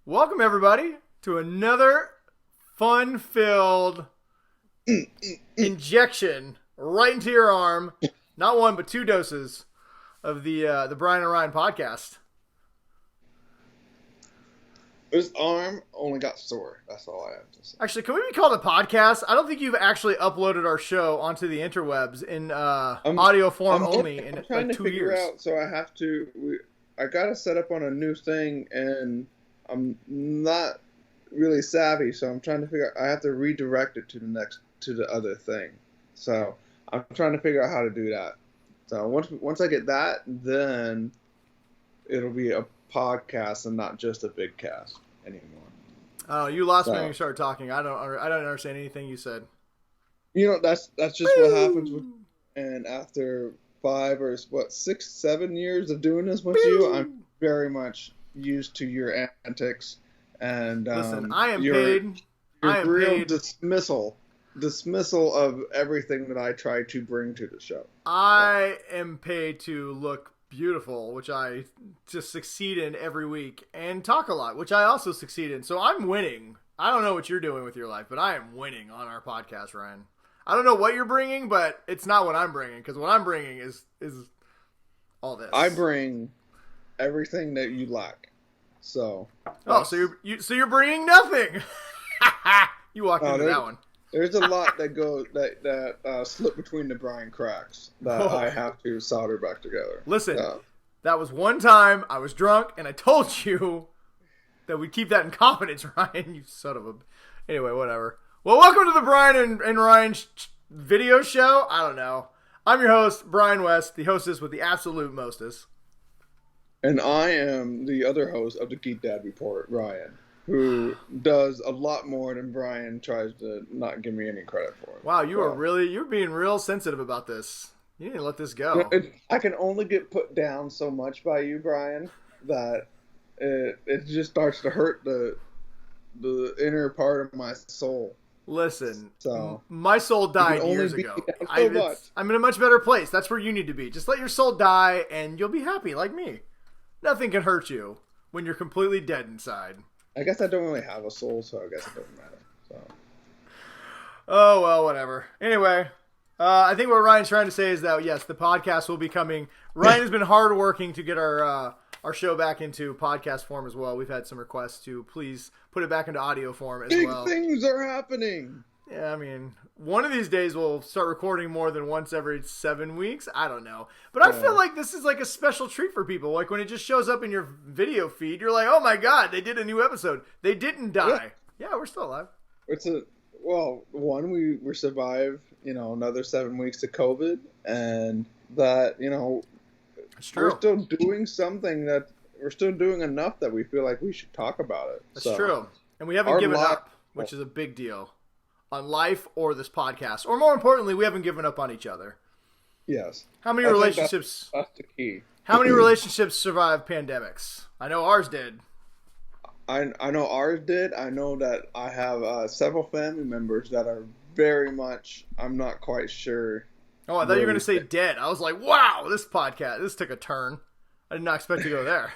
Welcome, everybody, to another fun-filled injection right into your arm. Not one, but two doses of the Brian and Ryan podcast. His arm only got sore. That's all I have to say. Actually, can we be called a podcast? I don't think you've actually uploaded our show onto the interwebs in audio form only in I'm trying like to 2 figure years. out, so I have to. I got to set up on a new thing, and I'm not really savvy, so I'm trying to figure out. I have to redirect it to the other thing. So I'm trying to figure out how to do that. So once I get that, then it'll be a podcast and not just a big cast anymore. Oh, you lost me when you started talking. I don't understand anything you said. You know, that's just what happens with. And after 5 or 6, 7 years of doing this with you, I'm very much used to your antics. And Listen, I am your paid. I am real paid. dismissal of everything that I try to bring to the show. I am paid to look beautiful, which I just succeed in every week, and talk a lot, which I also succeed in. So I'm winning. I don't know what you're doing with your life, but I am winning on our podcast, Ryan. I don't know what you're bringing, but it's not what I'm bringing, because what I'm bringing is all this. I bring everything that you lack. So. So you're bringing nothing. You walked into that one. There's a lot that slip between the brine cracks that I have to solder back together. Listen, that was one time I was drunk and I told you that we'd keep that in confidence, Ryan. You son of a. Anyway, whatever. Well, welcome to the Brian and Ryan video show. I don't know. I'm your host, Brian West, the hostess with the absolute mostest. And I am the other host of the Geek Dad Report, Ryan, who does a lot more than Brian tries to not give me any credit for. Wow, you're being real sensitive about this. You need to let this go. I can only get put down so much by you, Brian, that it just starts to hurt the inner part of my soul. Listen, so my soul died years ago. I'm in a much better place. That's where you need to be. Just let your soul die and you'll be happy like me. Nothing can hurt you when you're completely dead inside. I guess I don't really have a soul, so I guess it doesn't matter. So. Oh, well, whatever. Anyway, I think what Ryan's trying to say is that, yes, the podcast will be coming. Ryan has been hard working to get our show back into podcast form as well. We've had some requests to please put it back into audio form as well. Big things are happening. Yeah, I mean, one of these days we'll start recording more than once every 7 weeks. I don't know. But I feel like this is like a special treat for people. Like when it just shows up in your video feed, you're like, oh my God, they did a new episode. They didn't die. Yeah, we're still alive. We survived, another 7 weeks to COVID. And that, it's true. We're still doing something that we're still doing enough that we feel like we should talk about it. That's true. And we haven't given up, which is a big deal. On life or this podcast. Or more importantly, we haven't given up on each other. Yes. How many relationships... That's the key. How many relationships survived pandemics? I know ours did. I know ours did. I know that I have several family members that are very much... I'm not quite sure... Oh, I thought you were going to say dead. I was like, wow, this took a turn. I did not expect to go there.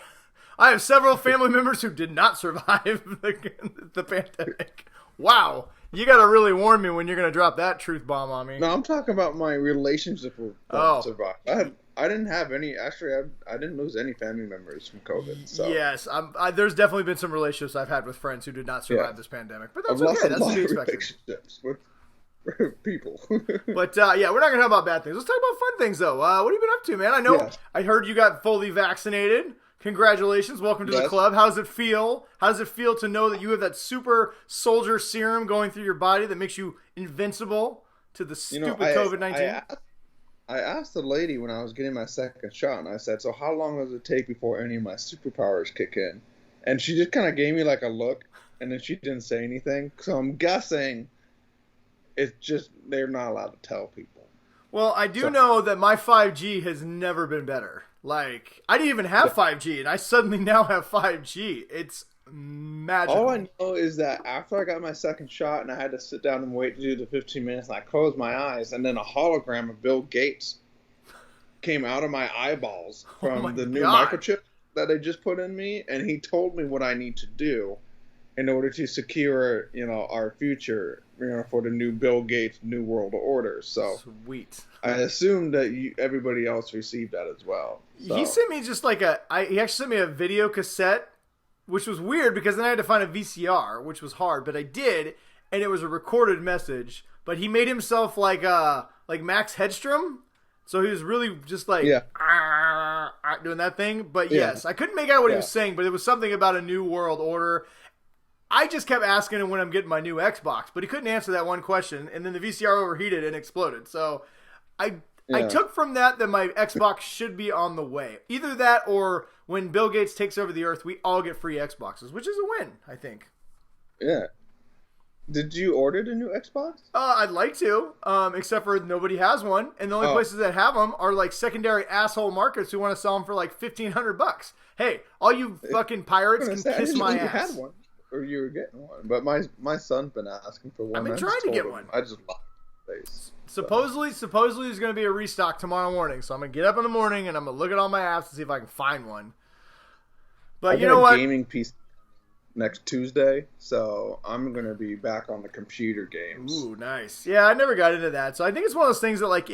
I have several family members who did not survive the pandemic. Wow. You got to really warn me when you're going to drop that truth bomb on me. No, I'm talking about my relationship with survived. I didn't have any. Actually, I didn't lose any family members from COVID. So. Yes, there's definitely been some relationships I've had with friends who did not survive this pandemic. But that's okay. That's to be expected. Relationships with people. But yeah, we're not going to talk about bad things. Let's talk about fun things, though. What have you been up to, man? I know. Yes. I heard you got fully vaccinated. Congratulations. Welcome to the club. How does it feel? How does it feel to know that you have that super soldier serum going through your body that makes you invincible to the stupid COVID-19? I asked the lady when I was getting my second shot, and I said, so how long does it take before any of my superpowers kick in? And she just kind of gave me like a look, and then she didn't say anything. So I'm guessing it's just they're not allowed to tell people. Well, I do know that my 5G has never been better. Like, I didn't even have 5G, and I suddenly now have 5G. It's magical. All I know is that after I got my second shot and I had to sit down and wait to do the 15 minutes, and I closed my eyes, and then a hologram of Bill Gates came out of my eyeballs from the new microchip that they just put in me, and he told me what I need to do in order to secure, our future, for the new Bill Gates New World Order. So sweet. I assume that everybody else received that as well. So. He sent me just like he actually sent me a video cassette, which was weird because then I had to find a VCR, which was hard, but I did, and it was a recorded message. But he made himself like Max Headstrom, so he was really just like doing that thing. But yes, I couldn't make out what he was saying, but it was something about a new world order. I just kept asking him when I'm getting my new Xbox, but he couldn't answer that one question, and then the VCR overheated and exploded. So I took from that my Xbox should be on the way. Either that or when Bill Gates takes over the earth, we all get free Xboxes, which is a win, I think. Yeah. Did you order the new Xbox? I'd like to, except for nobody has one, and the only places that have them are like secondary asshole markets who want to sell them for like $1,500. Hey, all you fucking pirates can kiss my ass. You had one, or you were getting one, but my son's been asking for one. I've been trying to get one. I just lost face. Supposedly there's going to be a restock tomorrow morning, so I'm going to get up in the morning and I'm going to look at all my apps to see if I can find one. But you know what? Gaming PC next Tuesday, so I'm going to be back on the computer games. Ooh, nice. Yeah, I never got into that, so I think it's one of those things that like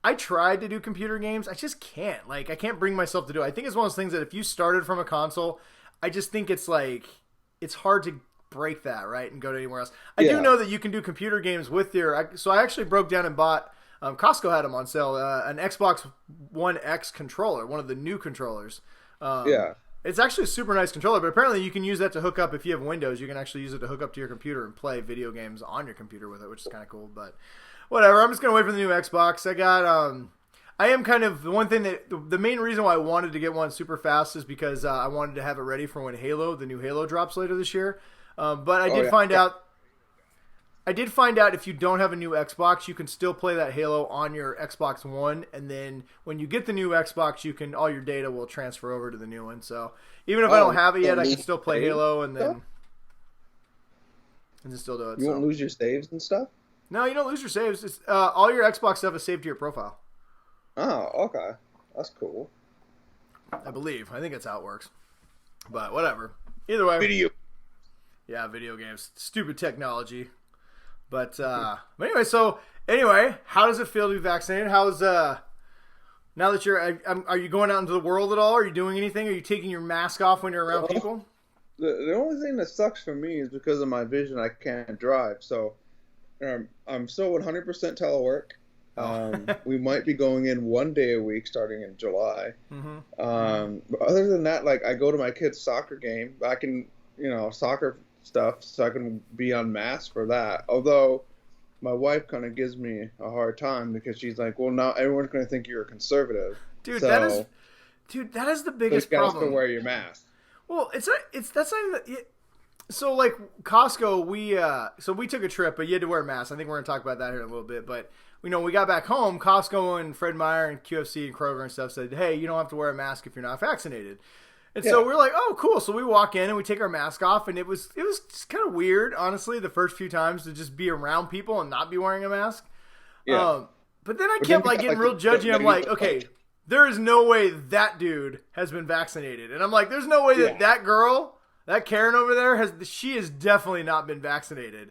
I tried to do computer games, I just can't. Like, I can't bring myself to do it. I think it's one of those things that if you started from a console, I just think it's like, it's hard to break that, right, and go to anywhere else. I do know that you can do computer games with so I actually broke down and bought, Costco had them on sale, an Xbox One X controller, one of the new controllers. It's actually a super nice controller, but apparently you can use that to hook up if you have Windows. You can actually use it to hook up to your computer and play video games on your computer with it, which is kind of cool. But whatever, I'm just going to wait for the new Xbox. I am kind of, the one thing that, the main reason why I wanted to get one super fast is because I wanted to have it ready for when the new Halo drops later this year. But I did find out if you don't have a new Xbox, you can still play that Halo on your Xbox One, and then when you get the new Xbox, all your data will transfer over to the new one. So even if I don't have it yet, I can still play Halo and then still do it. You won't lose your saves and stuff? No, you don't lose your saves. It's, all your Xbox stuff is saved to your profile. Oh, okay. That's cool. I believe. I think that's how it works. But whatever. Either way. Video games. Stupid technology. But anyway, how does it feel to be vaccinated? How's now that are you going out into the world at all? Are you doing anything? Are you taking your mask off when you're around people? The only thing that sucks for me is because of my vision, I can't drive. So I'm still 100% telework. We might be going in one day a week starting in July. But other than that, like, I go to my kid's soccer game. I can, soccer stuff, so I can be unmasked for that. Although my wife kind of gives me a hard time because she's like, well, now everyone's going to think you're a conservative. Dude, that is the biggest problem. You got to still wear your mask. Well, that's not even. So like Costco, we took a trip, but you had to wear a mask. I think we're going to talk about that here in a little bit. But we got back home, Costco and Fred Meyer and QFC and Kroger and stuff said, hey, you don't have to wear a mask if you're not vaccinated. And so we're like, oh, cool. So we walk in and we take our mask off, and it was just kind of weird, honestly, the first few times to just be around people and not be wearing a mask. Yeah. But then I kept getting real judgy. I'm like, okay, there is no way that dude has been vaccinated, and I'm like, there's no way that girl, that Karen over there, she has definitely not been vaccinated.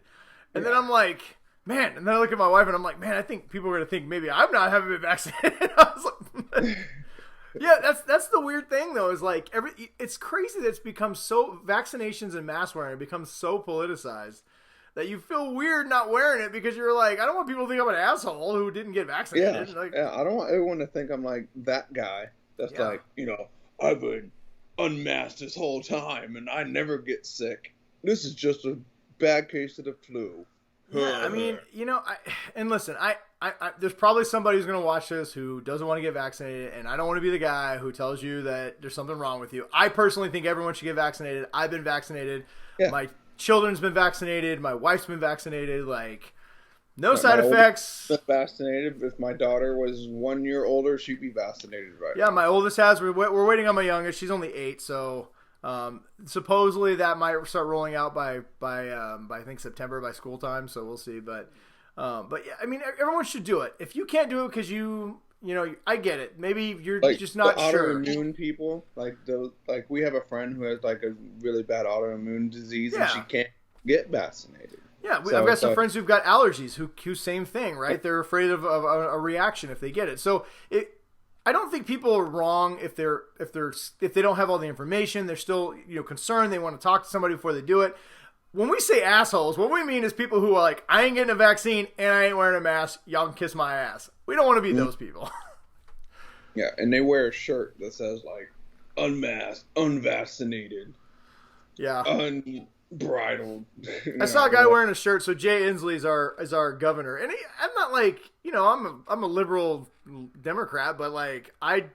And then I'm like, man, and then I look at my wife and I'm like, man, I think people are gonna think maybe I'm not having been vaccinated. I was like. Yeah, that's the weird thing though, is like it's crazy that it's become so, vaccinations and mask wearing become so politicized that you feel weird not wearing it because you're like, I don't want people to think I'm an asshole who didn't get vaccinated. I don't want everyone to think I'm like that guy that's like, I've been unmasked this whole time and I never get sick. This is just a bad case of the flu. Yeah, I mean, listen, I there's probably somebody who's going to watch this who doesn't want to get vaccinated, and I don't want to be the guy who tells you that there's something wrong with you. I personally think everyone should get vaccinated. I've been vaccinated. Yeah. My children's been vaccinated. My wife's been vaccinated. Like, no side effects. Been vaccinated. If my daughter was 1 year older, she'd be vaccinated right now. Yeah, my oldest has. We're waiting on my youngest. She's only 8, so supposedly that might start rolling out by I think September, by school time. So we'll see. But yeah, I mean, everyone should do it. If you can't do it because you I get it. Maybe you're Like just not the sure. autoimmune people, like we have a friend who has like a really bad autoimmune disease, and she Yeah. can't get vaccinated. Yeah, So I've got it's some like, friends who've got allergies who same thing, right? They're afraid of a reaction if they get it. So I don't think people are wrong if they don't have all the information. They're still concerned. They want to talk to somebody before they do it. When we say assholes, what we mean is people who are like, I ain't getting a vaccine and I ain't wearing a mask. Y'all can kiss my ass. We don't want to be those people. yeah, and they wear a shirt that says like unmasked, unvaccinated, Yeah. unbridled. I saw a guy wearing a shirt. So Jay Inslee is our governor, and I'm not like I'm a liberal Democrat, but like I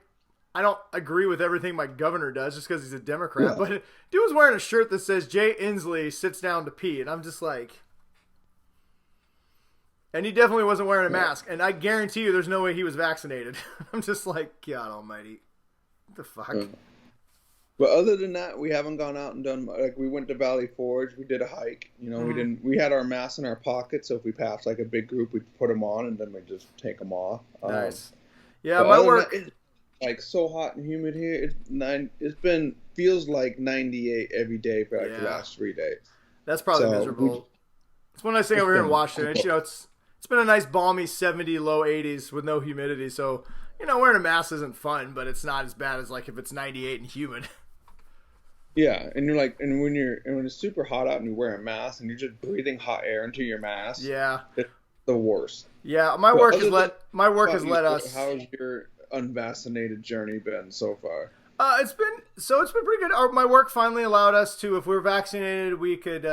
don't agree with everything my governor does just because he's a Democrat. Yeah. But dude was wearing a shirt that says Jay Inslee sits down to pee, and I'm just like, and he definitely wasn't wearing a mask, and I guarantee you, there's no way he was vaccinated. I'm just like, God Almighty, what the fuck. But other than that, we haven't gone out and done, like, we went to Valley Forge, we did a hike, we had our masks in our pockets, so if we passed like a big group, we'd put them on and then we'd just take them off. Nice. Yeah, my work. It's like so hot and humid here. Feels like 98 every day for like the last 3 days. That's probably miserable. It's one nice thing over here in Washington. It's been a nice balmy 70, low 80s with no humidity, so wearing a mask isn't fun, but it's not as bad as like if it's 98 and humid. Yeah, and when it's super hot out and you wear a mask and you're just breathing hot air into your mask. Yeah, it's the worst. Yeah, my work has let us. How's your unvaccinated journey been so far? It's been pretty good. My work finally allowed us to, if we're vaccinated, we could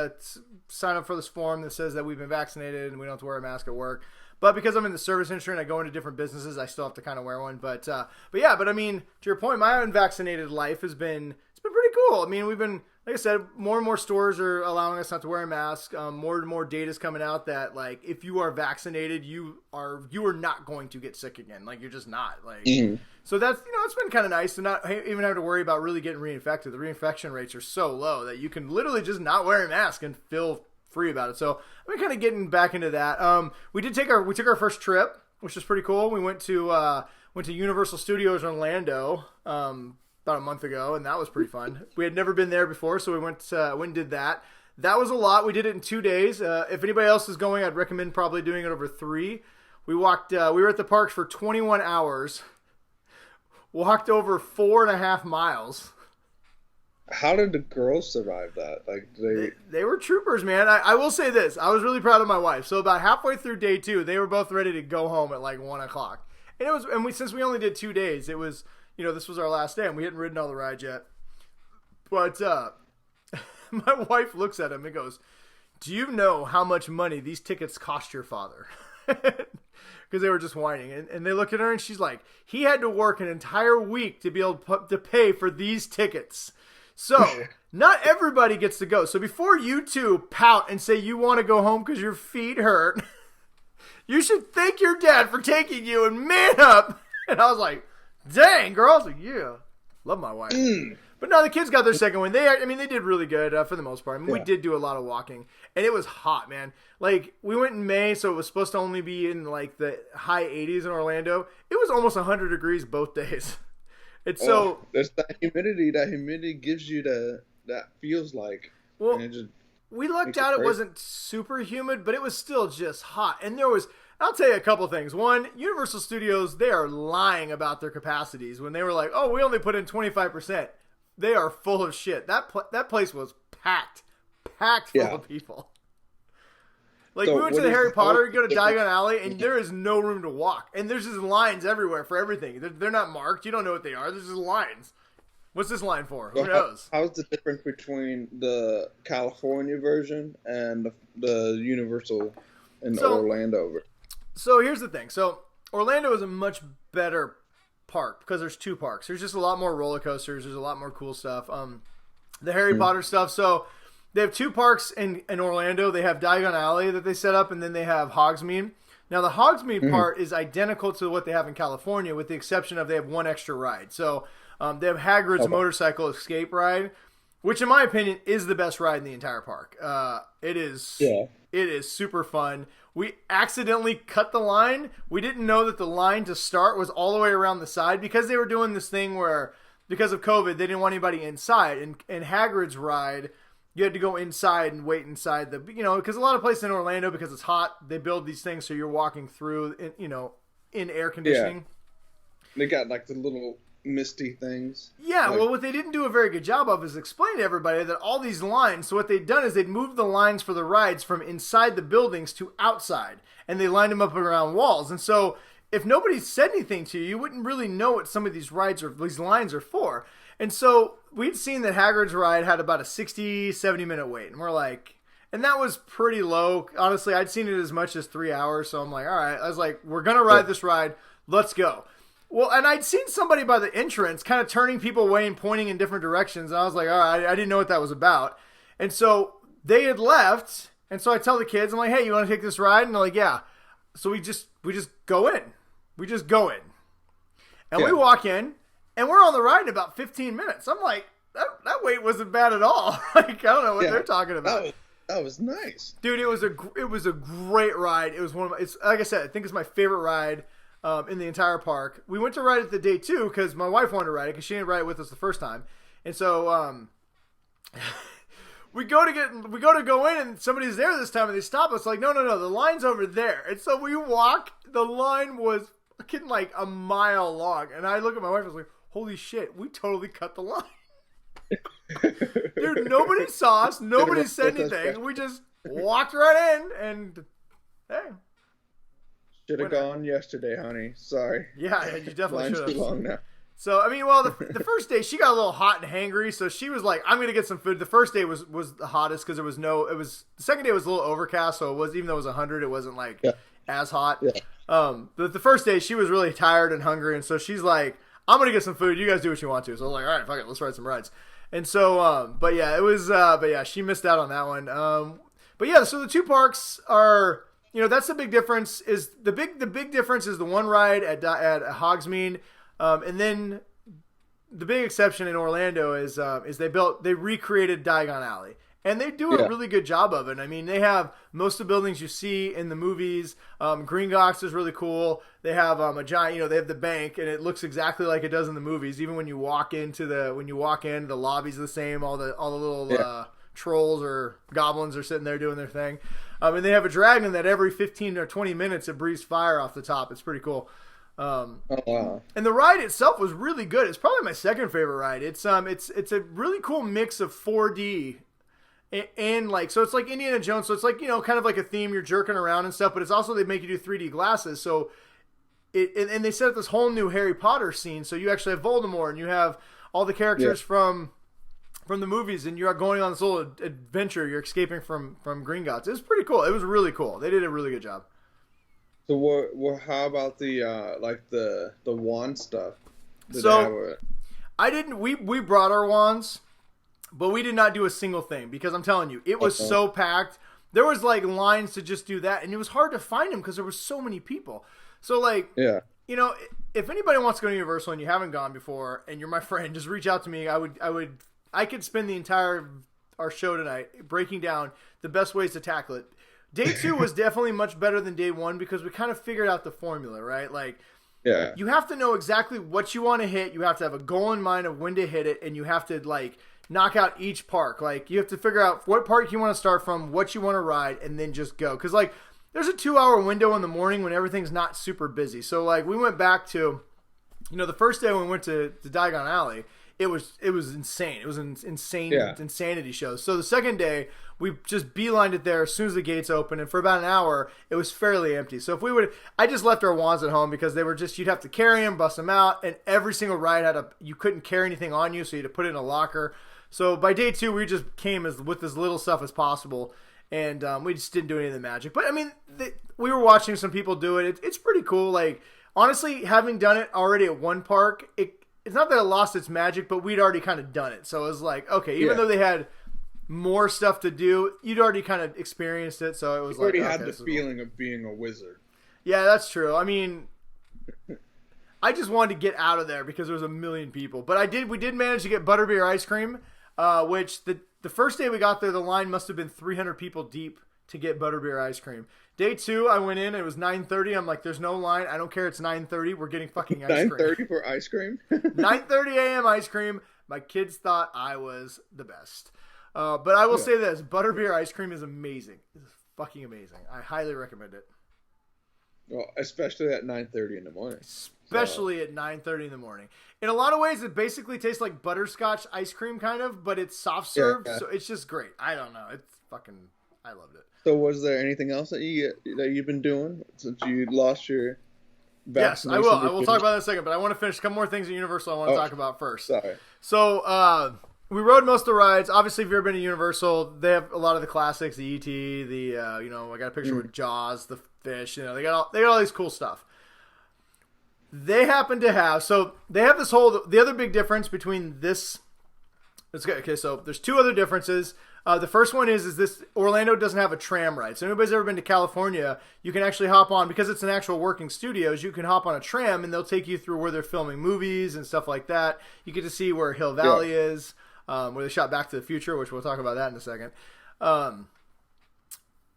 sign up for this form that says that we've been vaccinated and we don't have to wear a mask at work. But because I'm in the service industry and I go into different businesses, I still have to kind of wear one. But I mean, to your point, my unvaccinated life it's been pretty cool. I mean, we've been, like I said, more and more stores are allowing us not to wear a mask. More and more data is coming out that like if you are vaccinated, you are not going to get sick again. Like you're just not. Like So that's it's been kind of nice to not even have to worry about really getting reinfected. The reinfection rates are so low that you can literally just not wear a mask and feel free about it. So I'm kind of getting back into that. We took our first trip, which was pretty cool. We went to Universal Studios Orlando about a month ago, and that was pretty fun. We had never been there before, so we went and did that. That was a lot. We did it in 2 days. If anybody else is going, I'd recommend probably doing it over 3. We walked. We were at the parks for 21 hours. Walked over 4.5 miles. How did the girls survive that? Like they were troopers, man. I will say this: I was really proud of my wife. So about halfway through day 2, they were both ready to go home at like 1:00. And since we only did 2 days, it was this was our last day, and we hadn't ridden all the rides yet. But my wife looks at him and goes, "Do you know how much money these tickets cost your father?" Because they were just whining, and they look at her and she's like, "He had to work an entire week to be able to pay for these tickets." So not everybody gets to go. So before you two pout and say you want to go home because your feet hurt, you should thank your dad for taking you and man up. And I was like, dang, girl. I was like, yeah, love my wife. But no, the kids got their second win. They did really good for the most part. We did do a lot of walking, and it was hot, man. Like we went in May, so it was supposed to only be in like the high 80s in Orlando. It was almost 100 degrees both days. It's there's that humidity. That humidity gives you that feels like. Well, we lucked out. It wasn't super humid, but it was still just hot. And I'll tell you a couple things. One, Universal Studios, they are lying about their capacities when they were like, "Oh, we only put in 25%." They are full of shit. That place was packed full of people. Like, we went to the Harry Potter, go to Diagon Alley, and there is no room to walk. And there's just lines everywhere for everything. They're not marked. You don't know what they are. There's just lines. What's this line for? Who knows? How's the difference between the California version and the Universal in Orlando version? So here's the thing. So Orlando is a much better park because there's 2 parks. There's just a lot more roller coasters. There's a lot more cool stuff. The Harry Potter stuff. So they have 2 parks in Orlando. They have Diagon Alley that they set up, and then they have Hogsmeade. Now, the Hogsmeade part is identical to what they have in California, with the exception of they have 1 extra ride. So they have Hagrid's motorcycle escape ride, which, in my opinion, is the best ride in the entire park. It is It is super fun. We accidentally cut the line. We didn't know that the line to start was all the way around the side because they were doing this thing where, because of COVID, they didn't want anybody inside. And Hagrid's ride, you had to go inside and wait inside the, because a lot of places in Orlando, because it's hot, they build these things so you're walking through, in air conditioning. Yeah. They got like the little misty things. Yeah, like, well, what they didn't do a very good job of is explain to everybody that all these lines, so what they'd done is they'd moved the lines for the rides from inside the buildings to outside, and they lined them up around walls. And so if nobody said anything to you, you wouldn't really know what some of these these lines are for. And so we'd seen that Hagrid's ride had about a 60, 70-minute wait, and we're like, and that was pretty low. Honestly, I'd seen it as much as 3 hours, so I'm like, all right. I was like, we're going to ride this ride. Let's go. Well, and I'd seen somebody by the entrance kind of turning people away and pointing in different directions. And I was like, all right, I didn't know what that was about. And so they had left. And so I tell the kids, I'm like, hey, you want to take this ride? And they're like, yeah. So we just go in. We just go in. And we walk in, and we're on the ride in about 15 minutes. I'm like, that wait wasn't bad at all. Like, I don't know what they're talking about. That was nice. Dude, it was a great ride. It was it's like I said, I think it's my favorite ride in the entire park. We went to ride it the day 2 because my wife wanted to ride it because she didn't ride it with us the first time. And so we go to go in and somebody's there this time and they stop us like, no, the line's over there. And so we walk. The line was fucking like a mile long. And I look at my wife and I was like, holy shit, we totally cut the line. Dude, nobody saw us. Nobody said anything. We just walked right in and hey. Should have gone yesterday, honey. Sorry. Yeah, you definitely should have. Too long now. So, I mean, well, the first day, she got a little hot and hangry, so she was like, I'm going to get some food. The first day was the hottest because the second day was a little overcast, so it was, even though it was 100, it wasn't like as hot. Yeah. But the first day, she was really tired and hungry, and so she's like, I'm going to get some food. You guys do what you want to. So I was like, all right, fuck it, let's ride some rides. And so, but yeah, she missed out on that one. But yeah, so the 2 parks are, that's the big difference. Is the big difference is the one ride at Hogsmeade, and then the big exception in Orlando is they recreated Diagon Alley, and they do a really good job of it. I mean, they have most of the buildings you see in the movies. Gringotts is really cool. They have a giant, they have the bank, and it looks exactly like it does in the movies. Even when you walk in, the lobby's the same. All the little trolls or goblins are sitting there doing their thing. And they have a dragon that every 15 or 20 minutes it breathes fire off the top. It's pretty cool. Oh, wow. And the ride itself was really good. It's probably my second favorite ride. It's a really cool mix of 4D and like, so it's like Indiana Jones. So it's like, kind of like a theme. You're jerking around and stuff, but it's also, they make you do 3D glasses. So and they set up this whole new Harry Potter scene. So you actually have Voldemort and you have all the characters from the movies, and you're going on this little adventure. You're escaping from Gringotts. It was pretty cool. It was really cool. They did a really good job. So what? How about the like the wand stuff? I didn't. We brought our wands, but we did not do a single thing because I'm telling you, it was so packed. There was like lines to just do that, and it was hard to find them because there were so many people. So like, if anybody wants to go to Universal and you haven't gone before, and you're my friend, just reach out to me. I could spend the entire our show tonight breaking down the best ways to tackle it. Day 2 was definitely much better than day 1 because we kind of figured out the formula, right? Like, you have to know exactly what you want to hit. You have to have a goal in mind of when to hit it, and you have to like knock out each park. Like, you have to figure out what park you want to start from, what you want to ride, and then just go. Because like, there's a 2-hour window in the morning when everything's not super busy. So like, we went back to, the first day when we went to Diagon Alley. It was insane. It was an insane insanity show. So the second day, we just beelined it there as soon as the gates opened, and for about an hour, it was fairly empty. So I just left our wands at home because they were just, you'd have to carry them, bust them out, and every single ride you couldn't carry anything on you, so you had to put it in a locker. So by day 2, we just came with as little stuff as possible, and we just didn't do any of the magic. But I mean, we were watching some people do it. It's pretty cool. Like, honestly, having done it already at one park, it's not that it lost its magic, but we'd already kind of done it. So it was like, okay, even though they had more stuff to do, you'd already kind of experienced it. So it was already had the feeling of being a wizard. Yeah, that's true. I mean, I just wanted to get out of there because there was a million people. But we did manage to get butterbeer ice cream, which the first day we got there, the line must have been 300 people deep to get butterbeer ice cream. Day 2, I went in. It was 9:30. I'm like, there's no line. I don't care. It's 9:30. We're getting fucking ice cream. 9:30 for ice cream. 9:30 a.m. ice cream. My kids thought I was the best. But I will say this: butterbeer ice cream is amazing. It's fucking amazing. I highly recommend it. Well, especially at 9:30 in the morning. Especially at 9:30 in the morning. In a lot of ways, it basically tastes like butterscotch ice cream, kind of, but it's soft serve, so it's just great. I don't know. It's fucking. I loved it. So, was there anything else that you've been doing since you lost your vaccination? Yes, I will. I will talk about that in a second, but I want to finish a couple more things at Universal I want to talk about first. Sorry. So, we rode most of the rides. Obviously, if you've ever been to Universal, they have a lot of the classics, the E.T., I got a picture with Jaws, the fish, they got all these cool stuff. They happen to have, they have the other big difference between this, okay, so there's 2 other differences. The first one is this: Orlando doesn't have a tram ride. So anybody's ever been to California, you can actually hop on, because it's an actual working studios, you can hop on a tram and they'll take you through where they're filming movies and stuff like that. You get to see where Hill Valley is, where they shot Back to the Future, which we'll talk about that in a second.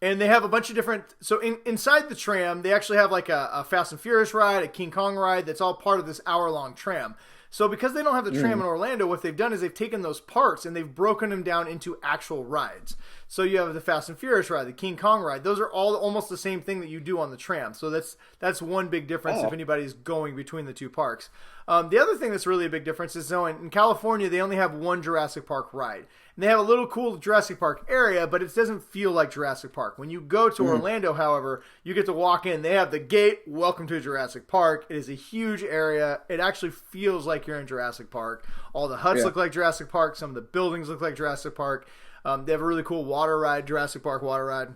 And they have a bunch of different, so inside the tram, they actually have like a Fast and Furious ride, a King Kong ride, that's all part of this hour-long tram. So because they don't have the tram in Orlando, what they've done is they've taken those parts and they've broken them down into actual rides. So you have the Fast and Furious ride, the King Kong ride. Those are all almost the same thing that you do on the tram. So that's one big difference if anybody's going between the 2 parks. The other thing that's really a big difference is, in California, they only have one Jurassic Park ride. And they have a little cool Jurassic Park area, but it doesn't feel like Jurassic Park. When you go to Orlando, however, you get to walk in. They have the gate, welcome to Jurassic Park. It is a huge area. It actually feels like you're in Jurassic Park. All the huts look like Jurassic Park. Some of the buildings look like Jurassic Park. They have a really cool water ride, Jurassic Park water ride.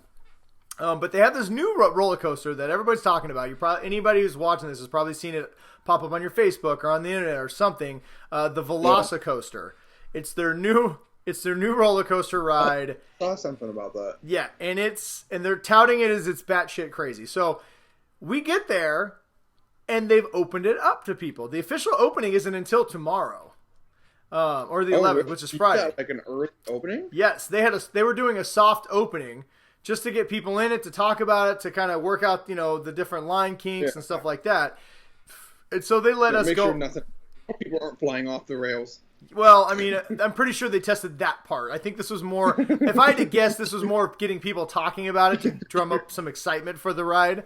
But they have this new roller coaster that everybody's talking about. Anybody who's watching this has probably seen it pop up on your Facebook or on the internet or something. The Velocicoaster. It's their new roller coaster ride. I saw something about that. Yeah, and they're touting it as it's batshit crazy. So we get there, and they've opened it up to people. The official opening isn't until tomorrow. Or the 11th, which is Friday. Like an early opening? Yes, they were doing a soft opening just to get people in it, to talk about it, to kind of work out, the different line kinks and stuff like that. And so they let us go. Make sure people aren't flying off the rails. Well, I mean, I'm pretty sure they tested that part. I think this was more, if I had to guess, this was more getting people talking about it to drum up some excitement for the ride.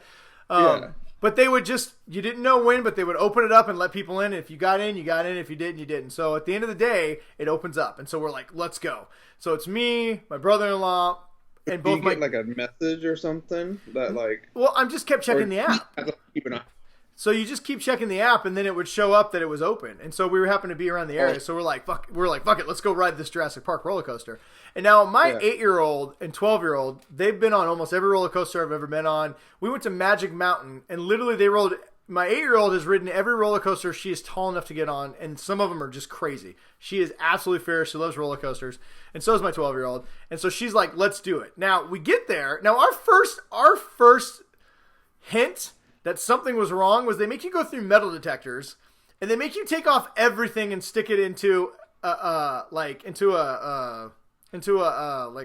But they would you didn't know when, but they would open it up and let people in. If you got in, you got in. If you didn't, you didn't. So at the end of the day, it opens up. And so we're like, let's go. So it's me, my brother-in-law, and both get like a message or something that like... Well, I just kept checking the app. Keep an eye. So you just keep checking the app, and then it would show up that it was open. And so we happened to be around the area, so we're like, fuck it, let's go ride this Jurassic Park roller coaster. And now my 8-year-old and 12-year-old, they've been on almost every roller coaster I've ever been on. We went to Magic Mountain, and literally they rode. My 8-year-old has ridden every roller coaster she is tall enough to get on, and some of them are just crazy. She is absolutely fierce. She loves roller coasters, and so is my 12-year-old. And so she's like, let's do it. Now we get there. Now our first hint that something was wrong was they make you go through metal detectors, and they make you take off everything and stick it into a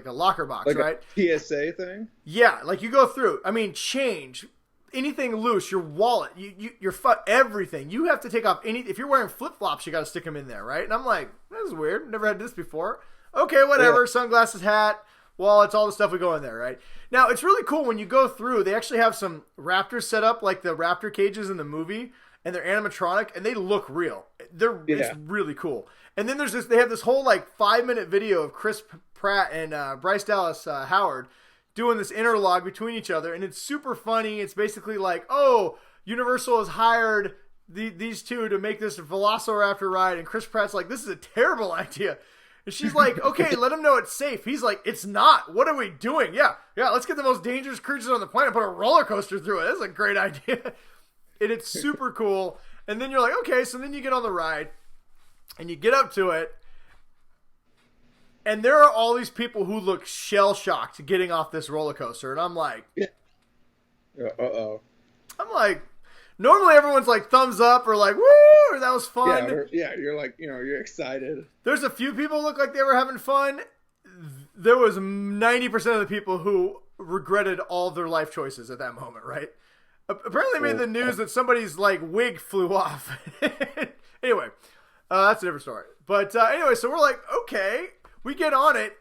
locker box, like right? A PSA thing. Yeah, like you go through. I mean, change, anything loose, your wallet, your everything. You have to take off if you're wearing flip flops, you got to stick them in there, right? And I'm like, this is weird. Never had this before. Okay, whatever. Yeah. Sunglasses, hat. Wallets, all the stuff we go in there, right? Now, it's really cool when you go through. They actually have some Raptors set up, like the Raptor cages in the movie, and they're animatronic, and they look real. It's really cool. And then they have this whole, 5-minute video of Chris Pratt and Bryce Dallas Howard doing this interlog between each other, and it's super funny. It's basically like, oh, Universal has hired these two to make this Velociraptor ride, and Chris Pratt's like, this is a terrible idea. And she's like, okay, let him know it's safe. He's like, it's not. What are we doing? Yeah, let's get the most dangerous creatures on the planet, put a roller coaster through it. That's a great idea. And it's super cool. And then you're like, okay, so then you get on the ride, and you get up to it, and there are all these people who look shell-shocked getting off this roller coaster. And I'm like... Uh-oh. I'm like... Normally everyone's like thumbs up or like, woo, or that was fun. Yeah, you're like, you're excited. There's a few people who look like they were having fun. There was 90% of the people who regretted all their life choices at that moment, right? Apparently made the news that somebody's like wig flew off. Anyway, that's a different story. But anyway, so we're like, okay, we get on it,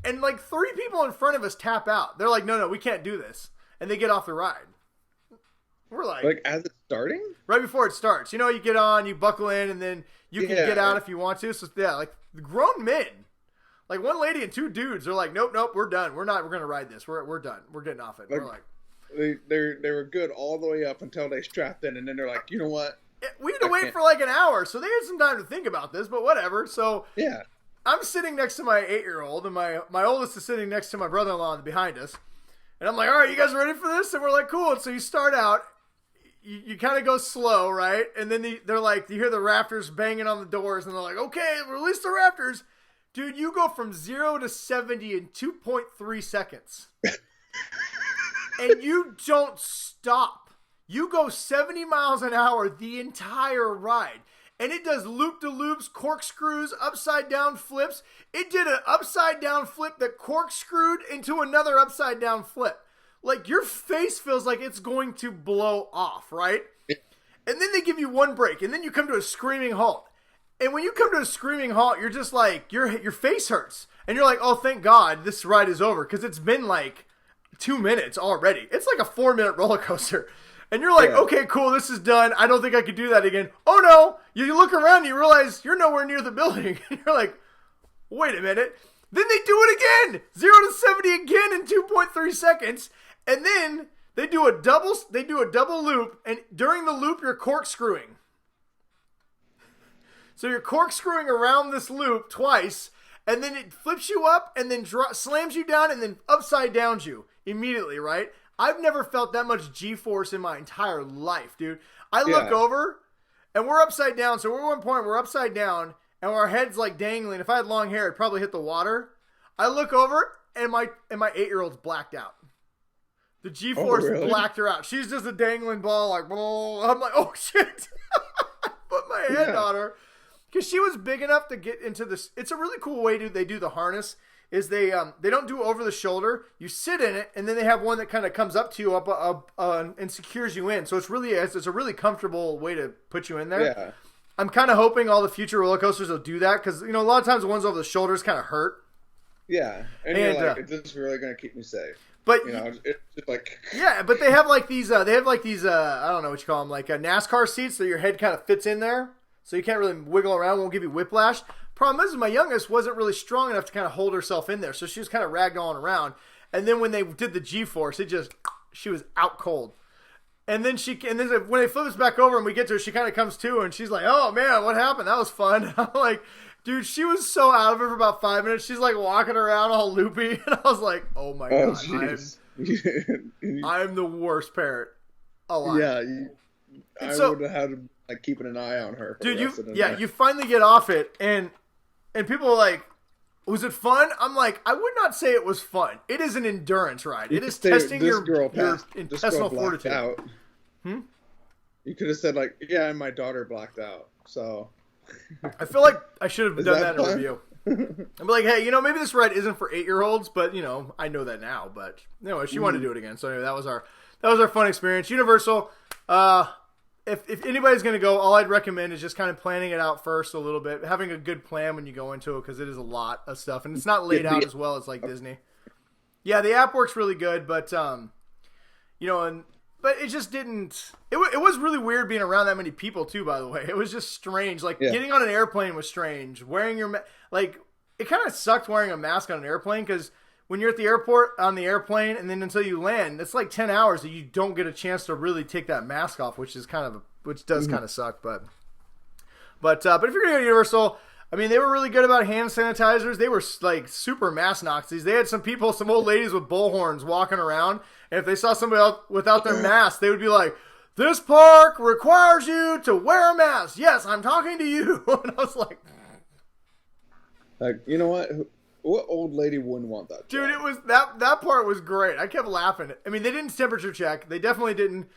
and like 3 people in front of us tap out. They're like, no, we can't do this, and they get off the ride. We're like as it's starting, right before it starts. You know, you get on, you buckle in, and then you can get out if you want to. So yeah, like grown men. Like one lady and 2 dudes are like, nope, we're done. We're going to ride this. We're done. We're getting off it. We're like, they were good all the way up until they strapped in, and then they're like, you know what? We had to wait for like an hour, so they had some time to think about this, but whatever. So yeah, I'm sitting next to my 8-year-old, and my oldest is sitting next to my brother-in-law behind us. And I'm like, all right, you guys ready for this? And we're like, cool. And so you start out, you kind of go slow, right? And then they're like, you hear the Raptors banging on the doors, and they're like, okay, release the Raptors. Dude, you go from 0 to 70 in 2.3 seconds. And you don't stop. You go 70 miles an hour the entire ride. And it does loop-de-loops, corkscrews, upside-down flips. It did an upside-down flip that corkscrewed into another upside-down flip. Like, your face feels like it's going to blow off, right? And then they give you one break, and then you come to a screaming halt. And when you come to a screaming halt, you're just like, your face hurts. And you're like, oh, thank God this ride is over. Because it's been like 2 minutes already. It's like a 4-minute roller coaster. And you're like, okay, cool, this is done. I don't think I could do that again. Oh, no. You look around and you realize you're nowhere near the building. And you're like, wait a minute. Then they do it again. 0 to 70 again in 2.3 seconds. And then they do a double loop. And during the loop, you're corkscrewing. So you're corkscrewing around this loop twice, and then it flips you up, and then slams you down, and then upside downs you immediately, right? I've never felt that much G-force in my entire life, dude. I look over, and we're upside down. So at one point, we're upside down, and our head's like dangling. If I had long hair, it'd probably hit the water. I look over, and my 8-year-old's blacked out. The G-force blacked her out. She's just a dangling ball, like, I'm like, oh, shit. Put my head on her. Because she was big enough to get into this. It's a really cool way they do the harness. Is they don't do over the shoulder. You sit in it, and then they have one that kind of comes up to you up and secures you in. So it's a really comfortable way to put you in there. Yeah. I'm kind of hoping all the future roller coasters will do that because a lot of times the ones over the shoulders kind of hurt. Yeah, and you're like, is this really going to keep me safe? But it's just like but they have like these I don't know what you call them, like NASCAR seats, so your head kind of fits in there. So you can't really wiggle around, won't give you whiplash. Problem is my youngest wasn't really strong enough to kind of hold herself in there. So she was kind of ragdolling around. And then when they did the G-force, she was out cold. And then when they flip us back over and we get to her, she kind of comes to and she's like, oh man, what happened? That was fun. And I'm like, dude, she was so out of it for about 5 minutes. She's like walking around all loopy. And I was like, oh my God, I'm the worst parent alive. Yeah. I would have had to like keeping an eye on her. Dude, you finally get off it, and people are like, was it fun? I'm like, I would not say it was fun. It is an endurance ride. It is testing your intestinal fortitude. Out. You could have said like, yeah, and my daughter blacked out. So I feel like I should have done that in a review. I'm like, hey, maybe this ride isn't for 8-year-olds, but I know that now. But anyway, she wanted to do it again. So anyway, that was our fun experience. Universal. If anybody's going to go, all I'd recommend is just kind of planning it out first a little bit, having a good plan when you go into it, because it is a lot of stuff, and it's not laid out as well as like Disney. Yeah, the app works really good, but but it just didn't. It was really weird being around that many people too. By the way, it was just strange. Like getting on an airplane was strange. Wearing your it kind of sucked wearing a mask on an airplane because when you're at the airport on the airplane and then until you land, it's like 10 hours that you don't get a chance to really take that mask off, which does kind of suck. But if you're going to go to Universal, I mean, they were really good about hand sanitizers. They were like super mask Nazis. They had some old ladies with bullhorns walking around. And if they saw somebody else without their mask, they would be like, this park requires you to wear a mask. Yes, I'm talking to you. And I was like, you know what? What old lady wouldn't want that? Dude, it was that part was great. I kept laughing. I mean, they didn't temperature check. They definitely didn't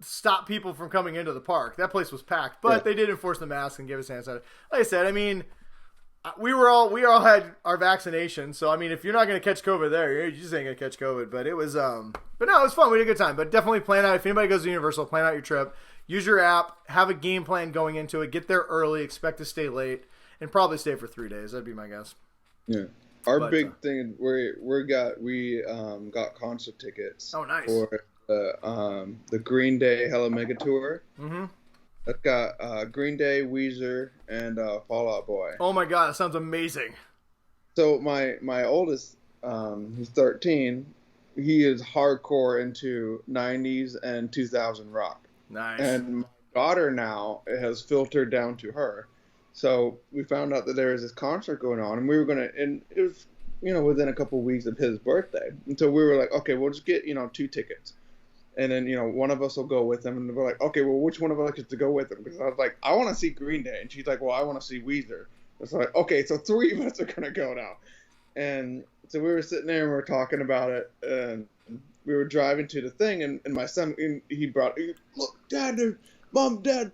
stop people from coming into the park. That place was packed, but they did enforce the mask and give us hand sanitizer. Like I said, I mean, we all had our vaccination. So I mean, if you're not gonna catch COVID there, you just ain't gonna catch COVID. But it was but no, it was fun. We had a good time. But definitely plan out, if anybody goes to Universal, plan out your trip. Use your app. Have a game plan going into it. Get there early. Expect to stay late, and probably stay for 3 days. That'd be my guess. Yeah. Our big thing, we got concert tickets. Oh, nice. For the Green Day Hella Mega Tour. Mm-hmm. That's got Green Day, Weezer, and Fall Out Boy. Oh my god, that sounds amazing. So my oldest, he's 13. He is hardcore into 90s and 2000 rock. Nice. And my daughter now has filtered down to her. So we found out that there was this concert going on, and we were and it was, within a couple of weeks of his birthday. And so we were like, okay, we'll just get, 2 tickets. And then, one of us will go with him. And we're like, okay, well, which one of us gets to go with him? Because I was like, I want to see Green Day. And she's like, well, I want to see Weezer. And so like, okay, so 3 of us are going to go now. And so we were sitting there and we were talking about it. And we were driving to the thing. And my son, look, Dad, Mom, Dad,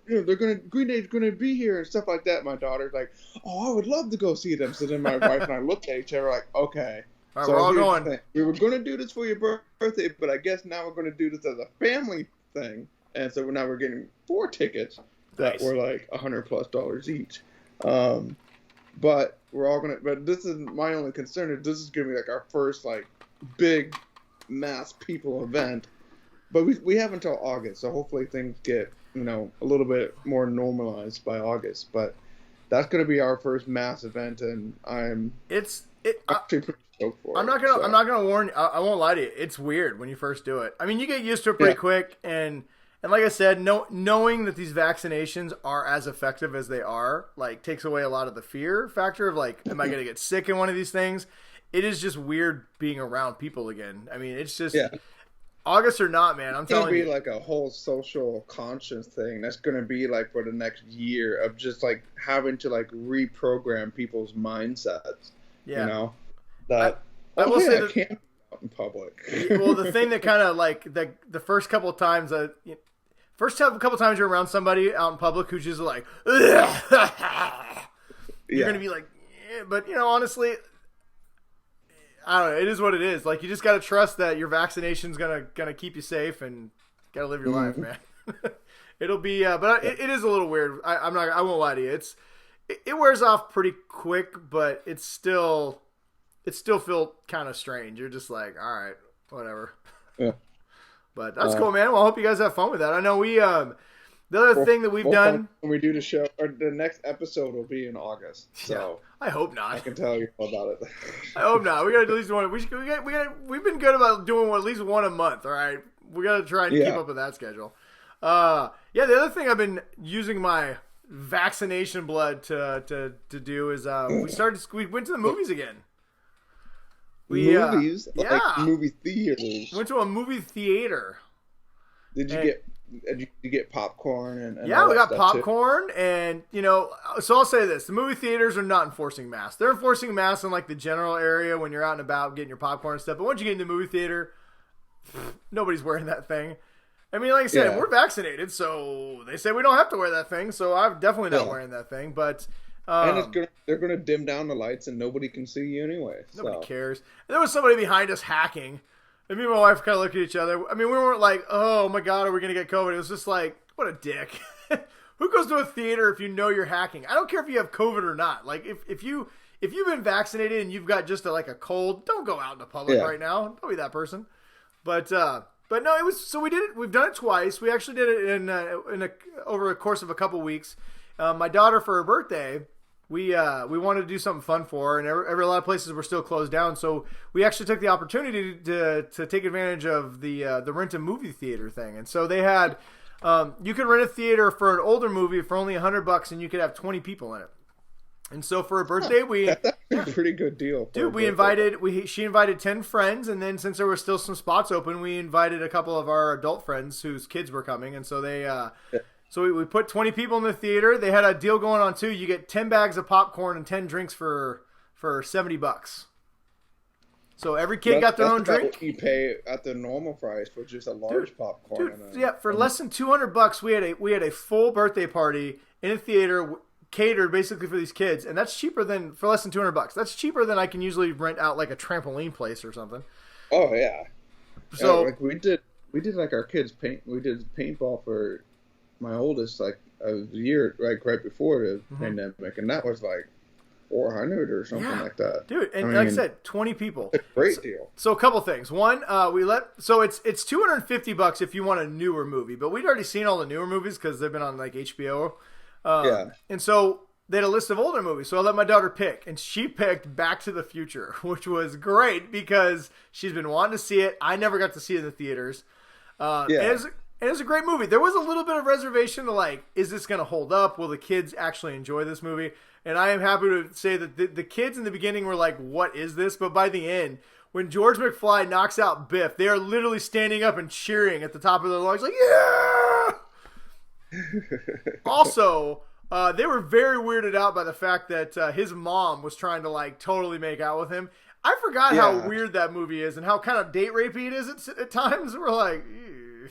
Green Day's gonna be here and stuff like that. My daughter's like, oh, I would love to go see them. So then my wife and I looked at each other like, okay. All right, so we're all going. We were gonna do this for your birthday, but I guess now we're gonna do this as a family thing. And so now we're getting 4 tickets that were like $100+ each. But we're all gonna. But this is my only concern. Is this is gonna be like our first like big mass people event. But we have until August, so hopefully things get a little bit more normalized by August. But that's going to be our first mass event, and I'm actually pretty stoked for it. I'm not gonna warn you. I won't lie to you. It's weird when you first do it. I mean, you get used to it pretty quick, and like I said, knowing that these vaccinations are as effective as they are, like, takes away a lot of the fear factor of like, am I going to get sick in one of these things? It is just weird being around people again. I mean, it's just. Yeah. August or not, man, I'm telling you. It's going to be like a whole social conscience thing. That's going to be like for the next year of just like having to like reprogram people's mindsets. Yeah. I will say I can't be out in public. Well, the thing that kind of like the first couple of times you're around somebody out in public who's just like, you're going to be like, but honestly, I don't know. It is what it is. Like, you just got to trust that your vaccination's gonna keep you safe and gotta live your life, man. It'll be, but it is a little weird. I won't lie to you. It wears off pretty quick, but it still feels kind of strange. You're just like, all right, whatever. Yeah. But that's cool, man. Well, I hope you guys have fun with that. I know we the other thing that we've done when we do the show, or the next episode will be in August. So I hope not. I can tell you all about it. I hope not. We got at least one. We've been good about doing at least one a month. All right, we got to try and keep up with that schedule. The other thing I've been using my vaccination blood to do is we went to the movies again. Movies? Like movie theaters. Went to a movie theater. Did you get popcorn and we got popcorn too? And so I'll say this: the movie theaters are not enforcing masks. They're enforcing masks in like the general area when you're out and about getting your popcorn and stuff. But once you get in the movie theater, nobody's wearing that thing. I mean, like I said, we're vaccinated, so they say we don't have to wear that thing. So I'm definitely not wearing that thing. But and they're gonna dim down the lights and nobody can see you anyway. Nobody cares. And there was somebody behind us hacking. And me and my wife kind of looked at each other. I mean, we weren't like, oh my God, are we going to get COVID? It was just like, what a dick. Who goes to a theater if you know you're hacking? I don't care if you have COVID or not. Like, if you've been vaccinated and you've got just a cold, don't go out in the public right now. Don't be that person. But no, it was, so we did it. We've done it twice. We actually did it over a course of a couple weeks. My daughter, for her birthday, we wanted to do something fun for her, and a lot of places were still closed down. So we actually took the opportunity to take advantage of the rent a movie theater thing. And so they had, you could rent a theater for an older movie for only $100, and you could have 20 people in it. And so for her birthday, that's a pretty good deal. Dude, she invited 10 friends, and then since there were still some spots open, we invited a couple of our adult friends whose kids were coming, and so they. So we put 20 people in the theater. They had a deal going on too. You get 10 bags of popcorn and 10 drinks for $70. So every kid got their own drink. What you pay at the normal price for just a large popcorn. For less than $200, we had a full birthday party in a theater. catered basically for these kids, and that's cheaper for less than $200. That's cheaper than I can usually rent out like a trampoline place or something. Oh yeah. So like we did like our kids we did paintball for my oldest like a year right before the pandemic, and that was like 400 or something like that, dude. And like I said, 20 people. It's a great deal. So a couple things. One, it's $250 if you want a newer movie, but we'd already seen all the newer movies because they've been on like HBO. And so they had a list of older movies, so I let my daughter pick, and she picked Back to the Future, which was great because she's been wanting to see it. I never got to see it in the theaters. And it was a great movie. There was a little bit of reservation to like, is this going to hold up? Will the kids actually enjoy this movie? And I am happy to say that the kids in the beginning were like, what is this? But by the end, when George McFly knocks out Biff, they are literally standing up and cheering at the top of their lungs like, yeah! Also, they were very weirded out by the fact that his mom was trying to like totally make out with him. I forgot how weird that movie is and how kind of date rapey it is at times. We're like, ew.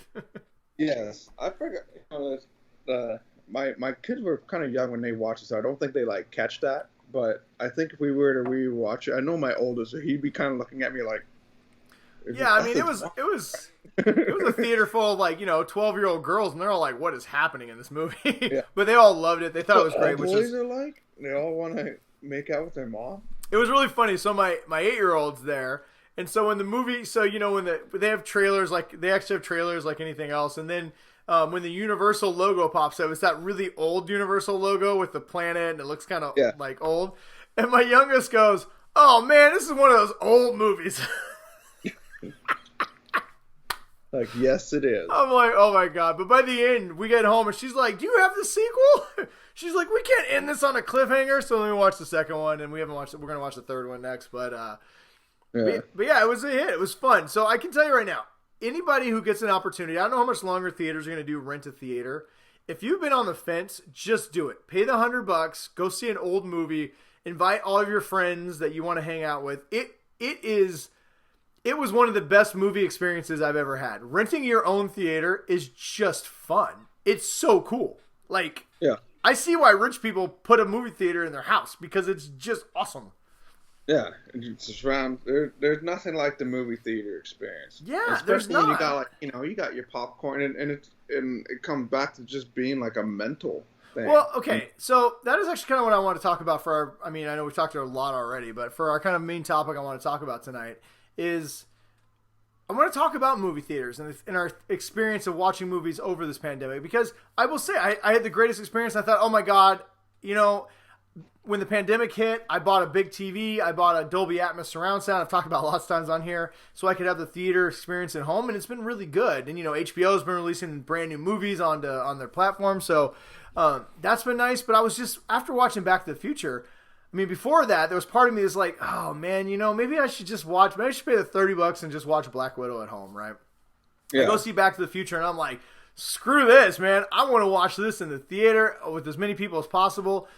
Yes, I forgot. My kids were kind of young when they watched it, so I don't think they like catch that. But I think if we were to rewatch it, I know my oldest, so he'd be kind of looking at me like. Yeah, I mean, it was a theater full of like 12-year-old girls, and they're all like, "What is happening in this movie?" Yeah. But they all loved it. They thought it was great. Boys are like they all want to make out with their mom. It was really funny. So my 8-year-old's there, and so in the movie, when they have trailers, like they actually have trailers like anything else, and then. When the Universal logo pops up, it's that really old Universal logo with the planet, and it looks kind of like old. And my youngest goes, "Oh man, this is one of those old movies." Like, yes, it is. I'm like, oh my god! But by the end, we get home, and she's like, "Do you have the sequel?" She's like, "We can't end this on a cliffhanger." So then we watch the second one, and we haven't watched it. We're gonna watch the third one next. But yeah, it was a hit. It was fun. So I can tell you right now. Anybody who gets an opportunity, I don't know how much longer theaters are going to do rent a theater. If you've been on the fence, just do it. Pay the $100, go see an old movie, invite all of your friends that you want to hang out with. It was one of the best movie experiences I've ever had. Renting your own theater is just fun. It's so cool. Like, I see why rich people put a movie theater in their house because it's just awesome. Yeah, it's just around. There's nothing like the movie theater experience. Yeah, especially there's not. When you got like you got your popcorn and it comes back to just being like a mental thing. Well, okay, so that is actually kind of what I want to talk about for our. I mean, I know we've talked a lot already, but for our kind of main topic, I want to talk about tonight is I want to talk about movie theaters and our experience of watching movies over this pandemic because I will say I had the greatest experience. I thought, oh my god, when the pandemic hit, I bought a big TV. I bought a Dolby Atmos surround sound. I've talked about lots of times on here, so I could have the theater experience at home, and it's been really good. And HBO's been releasing brand new movies on their platform, so that's been nice. But I was just after watching Back to the Future. I mean, before that, there was part of me that's like, oh man, maybe I should just watch. Maybe I should pay the $30 and just watch Black Widow at home, right? Yeah. I go see Back to the Future, and I'm like, screw this, man. I want to watch this in the theater with as many people as possible.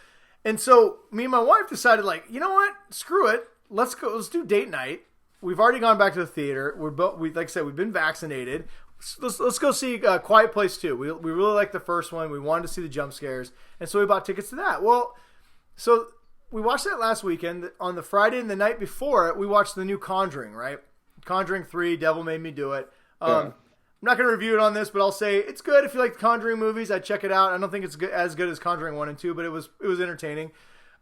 And so me and my wife decided, like, you know what? Screw it. Let's do date night. We've already gone back to the theater. Like I said, we've been vaccinated. Let's go see Quiet Place 2. We really liked the first one. We wanted to see the jump scares. And so we bought tickets to that. Well, so we watched that last weekend. On the Friday and the night before it, we watched the new Conjuring, right? Conjuring 3, Devil Made Me Do It. I'm not going to review it on this, but I'll say it's good if you like the Conjuring movies. I'd check it out. I don't think it's as good as Conjuring 1 and 2, but it was entertaining.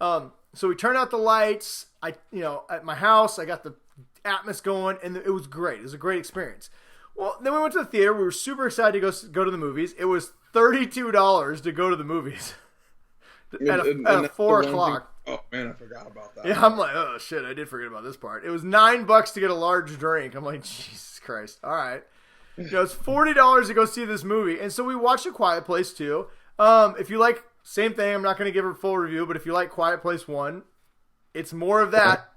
So we turned out the lights. At my house, I got the Atmos going, and it was great. It was a great experience. Well, then we went to the theater. We were super excited to go to the movies. It was $32 to go to the movies at 4 o'clock. Oh man, I forgot about that. Yeah, I'm like, oh shit, I did forget about this part. It was $9 to get a large drink. I'm like, Jesus Christ. All right. It's $40 to go see this movie. And so we watched A Quiet Place 2. If you like, same thing, I'm not going to give a full review, but if you like Quiet Place 1, it's more of that.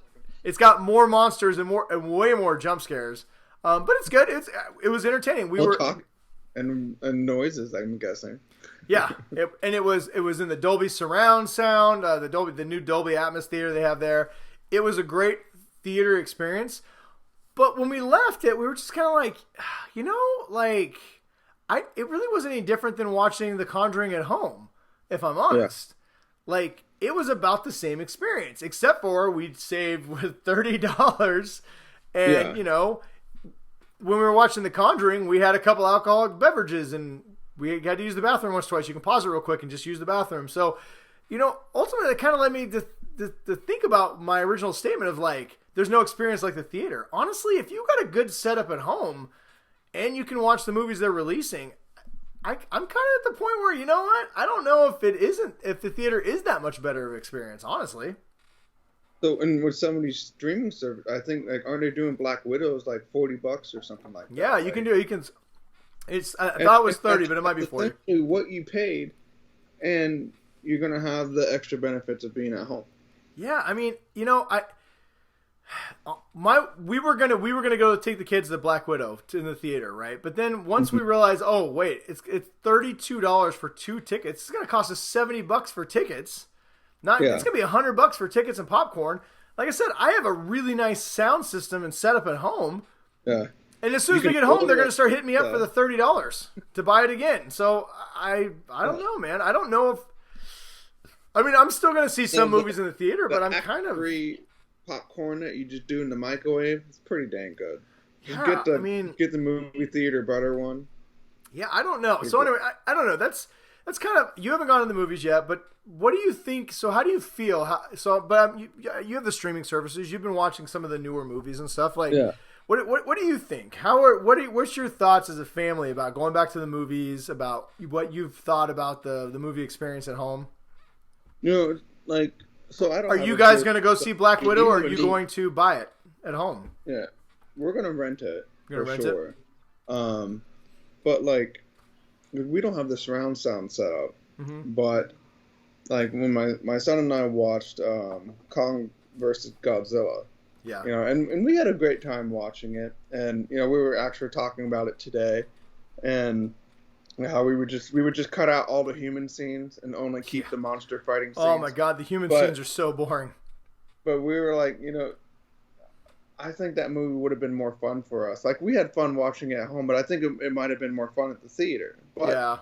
It's got more monsters and way more jump scares. But it's good. It was entertaining. We were talk and noises, I'm guessing. Yeah. It was in the Dolby surround sound, the new Dolby Atmos theater they have there. It was a great theater experience. But when we left it, we were just kind of like, it really wasn't any different than watching The Conjuring at home, if I'm honest. like it was about the same experience, except for we'd saved with $30, and when we were watching The Conjuring, we had a couple alcoholic beverages, and we had to use the bathroom once or twice. You can pause it real quick and just use the bathroom. So, ultimately, it kind of led me to think about my original statement of like, there's no experience like the theater. Honestly, if you got a good setup at home and you can watch the movies they're releasing, I'm kind of at the point where, you know what? I don't know if the theater is that much better of an experience, honestly. So, and with some of these streaming services, I think, like, aren't they doing Black Widows like $40 or something like that? Yeah, you can do it. You can. I thought it was 30, but it might be 40. What you paid, and you're gonna have the extra benefits of being at home. Yeah, I mean, we were gonna go take the kids to Black Widow in the theater, right? But then once we realized, oh wait, it's $32 for 2 tickets. It's gonna cost us $70 for tickets. It's gonna be $100 for tickets and popcorn. Like I said, I have a really nice sound system and setup at home. Yeah. And as soon as we get home, they're gonna start hitting me up for the $30 to buy it again. So I don't know, man. I don't know if. I mean, I'm still gonna see some movies in the theater, but I'm kind of free popcorn that you just do in the microwave. It's pretty dang good. Yeah, get the movie theater butter one. Yeah, I don't know. So anyway, I don't know. That's kind of, you haven't gone to the movies yet, but what do you think? So how do you feel? You have the streaming services. You've been watching some of the newer movies and stuff. Like, what do you think? What's your thoughts as a family about going back to the movies? About what you've thought about the movie experience at home? Like, so I don't. Are you guys going to go see Black Widow, or are you going to buy it at home? Yeah, we're going to rent it. You're going to rent it? But like, we don't have the surround sound set up. Mm-hmm. But like when my son and I watched Kong versus Godzilla. Yeah. And we had a great time watching it, and we were actually talking about it today, and how we would just cut out all the human scenes and only keep the monster fighting scenes. Oh my god, the human scenes are so boring. But we were like, I think that movie would have been more fun for us. Like, we had fun watching it at home, but I think it might have been more fun at the theater. But, yeah.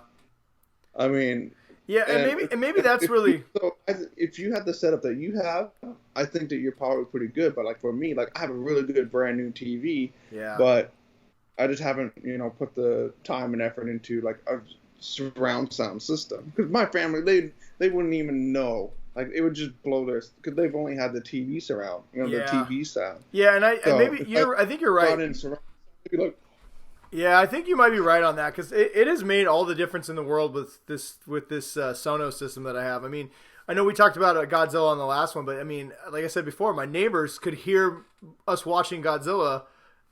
I mean. Yeah, and maybe that's really. So if you have the setup that you have, I think that you're probably pretty good. But like for me, like I have a really good brand new TV. Yeah. But I just haven't, put the time and effort into like a surround sound system. Because my family, they wouldn't even know. Like, it would just blow their, because they've only had the TV surround, the TV sound. Yeah, and I think you're right. In surround, like, yeah, I think you might be right on that, because it has made all the difference in the world with this Sonos system that I have. I mean, I know we talked about Godzilla on the last one, but I mean, like I said before, my neighbors could hear us watching Godzilla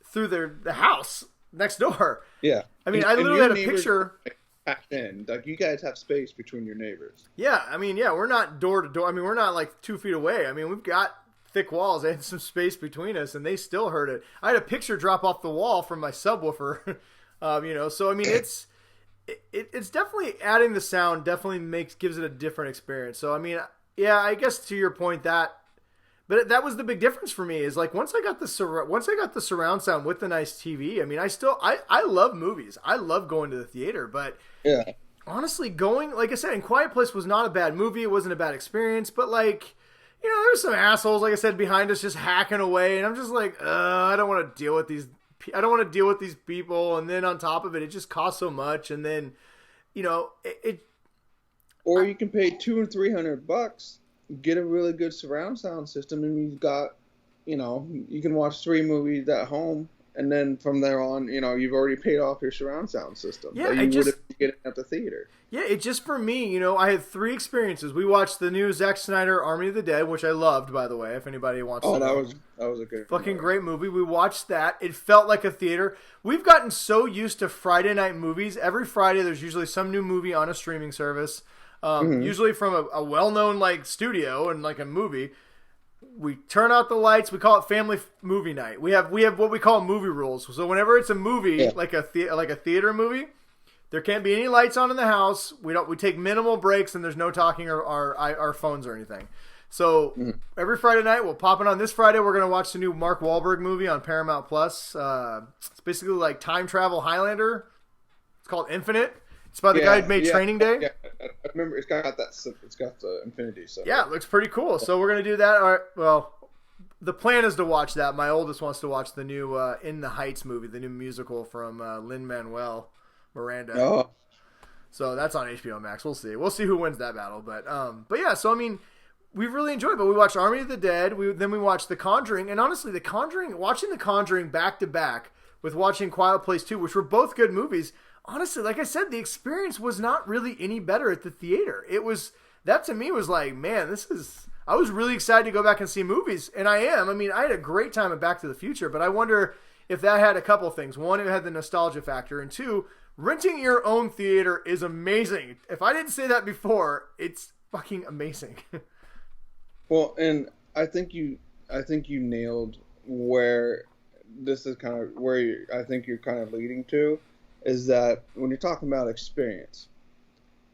through the house next door. Yeah. I mean, I literally had a picture. Packed in. Like, you guys have space between your neighbors. Yeah, I mean, we're not door to door. I mean, we're not like 2 feet away. I mean, we've got thick walls and some space between us, and they still heard it. I had a picture drop off the wall from my subwoofer, So I mean, it's definitely adding the sound. Definitely gives it a different experience. So I mean, yeah, I guess to your point but that was the big difference for me. Is like once I got the surround sound with the nice TV. I mean, I love movies. I love going to the theater, but yeah, honestly, like I said, in Quiet Place was not a bad movie. It wasn't a bad experience, but like. There's some assholes, like I said, behind us just hacking away, and I'm just like, I don't want to deal with these. I don't want to deal with these people, and then on top of it, it just costs so much, and then, Or you can pay $200 and $300, get a really good surround sound system, and you've got, you can watch 3 movies at home, and then from there on, you've already paid off your surround sound system. Yeah, that you would have get at the theater. Yeah, it just for me, I had 3 experiences. We watched the new Zack Snyder Army of the Dead, which I loved, by the way. If anybody wants to know. that was a good fucking great movie. We watched that. It felt like a theater. We've gotten so used to Friday night movies. Every Friday, there's usually some new movie on a streaming service, usually from a well-known like studio and like a movie. We turn out the lights. We call it family movie night. We have what we call movie rules. So whenever it's a movie, like a theater movie, there can't be any lights on in the house. We take minimal breaks, and there's no talking or our phones or anything. So every Friday night, we'll pop it on. This Friday, we're gonna watch the new Mark Wahlberg movie on Paramount Plus. It's basically like time travel Highlander. It's called Infinite. It's by the guy who made Training Day. Yeah, I remember it's got that. It's got the Infinity symbol. Yeah, it looks pretty cool. So we're gonna do that. All right, well, the plan is to watch that. My oldest wants to watch the new In the Heights movie, the new musical from Lin-Manuel Miranda. Oh. So that's on HBO Max. We'll see. We'll see who wins that battle. But yeah. So I mean, we've really enjoyed it. But we watched Army of the Dead. Then we watched The Conjuring. And honestly, watching The Conjuring back to back with watching Quiet Place 2, which were both good movies. Honestly, like I said, the experience was not really any better at the theater. That to me was like, man, I was really excited to go back and see movies, and I am. I mean, I had a great time at Back to the Future, but I wonder if that had a couple of things. One, it had the nostalgia factor, and two, renting your own theater is amazing. If I didn't say that before, it's fucking amazing. Well, and I think you nailed where this is kind of where I think you're kind of leading to. Is that when you're talking about experience,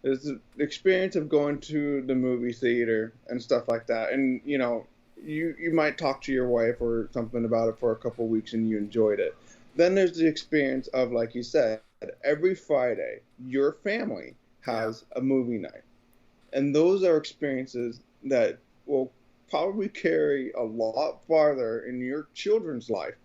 is the experience of going to the movie theater and stuff like that. And, you know, you might talk to your wife or something about it for a couple of weeks and you enjoyed it. Then there's the experience of, like you said, every Friday, your family has a movie night. And those are experiences that will probably carry a lot farther in your children's life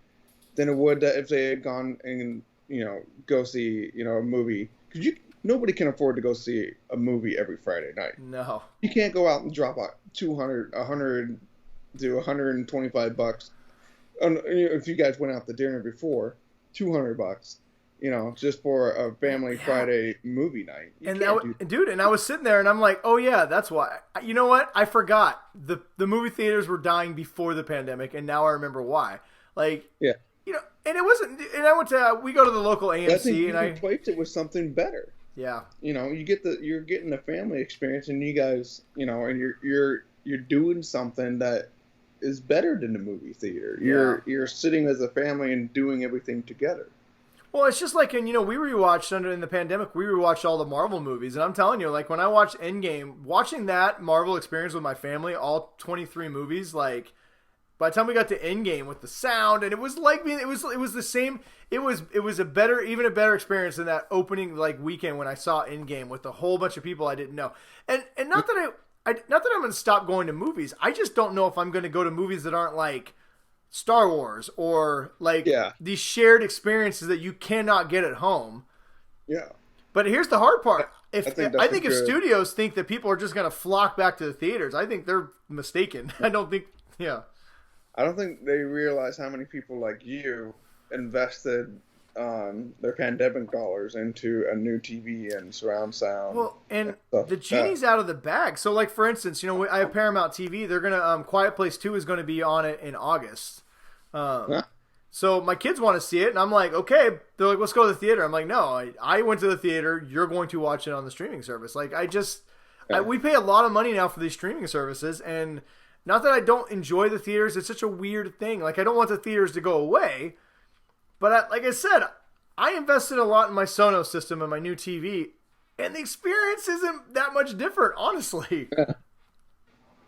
than it would if they had gone and, you know, go see, you know, a movie. Because nobody can afford to go see a movie every Friday night. No. You can't go out and drop out $200 to $125. If you guys went out to dinner before, $200, you know, just for a family Friday movie night. And I was sitting there and I'm like, oh yeah, that's why. You know what? I forgot the movie theaters were dying before the pandemic, and now I remember why. Like, yeah. You know, and it wasn't. And we go to the local AMC, and I replaced it with something better. Yeah. You know, you're getting a family experience, and you guys, you know, and you're doing something that is better than the movie theater. You're sitting as a family and doing everything together. Well, it's just like, and you know, we rewatched in the pandemic. We rewatched all the Marvel movies, and I'm telling you, like when I watched Endgame, watching that Marvel experience with my family, all 23 movies, like. By the time we got to Endgame with the sound, and it was like it was the same. It was a better experience than that opening like weekend when I saw Endgame with a whole bunch of people I didn't know. And not that I'm going to stop going to movies. I just don't know if I'm going to go to movies that aren't like Star Wars or like these shared experiences that you cannot get at home. Yeah. But here's the hard part. I think if studios think that people are just going to flock back to the theaters, I think they're mistaken. I don't think. I don't think they realize how many people like you invested their pandemic dollars into a new TV and surround sound. Well, and the genie's out of the bag. So, like, for instance, you know, I have Paramount TV. They're going to, Quiet Place 2 is going to be on it in August. So my kids want to see it, and I'm like, okay. They're like, let's go to the theater. I'm like, no, I went to the theater. You're going to watch it on the streaming service. Like, we pay a lot of money now for these streaming services, and not that I don't enjoy the theaters. It's such a weird thing. Like, I don't want the theaters to go away. But like I said, I invested a lot in my Sonos system and my new TV, and the experience isn't that much different, honestly.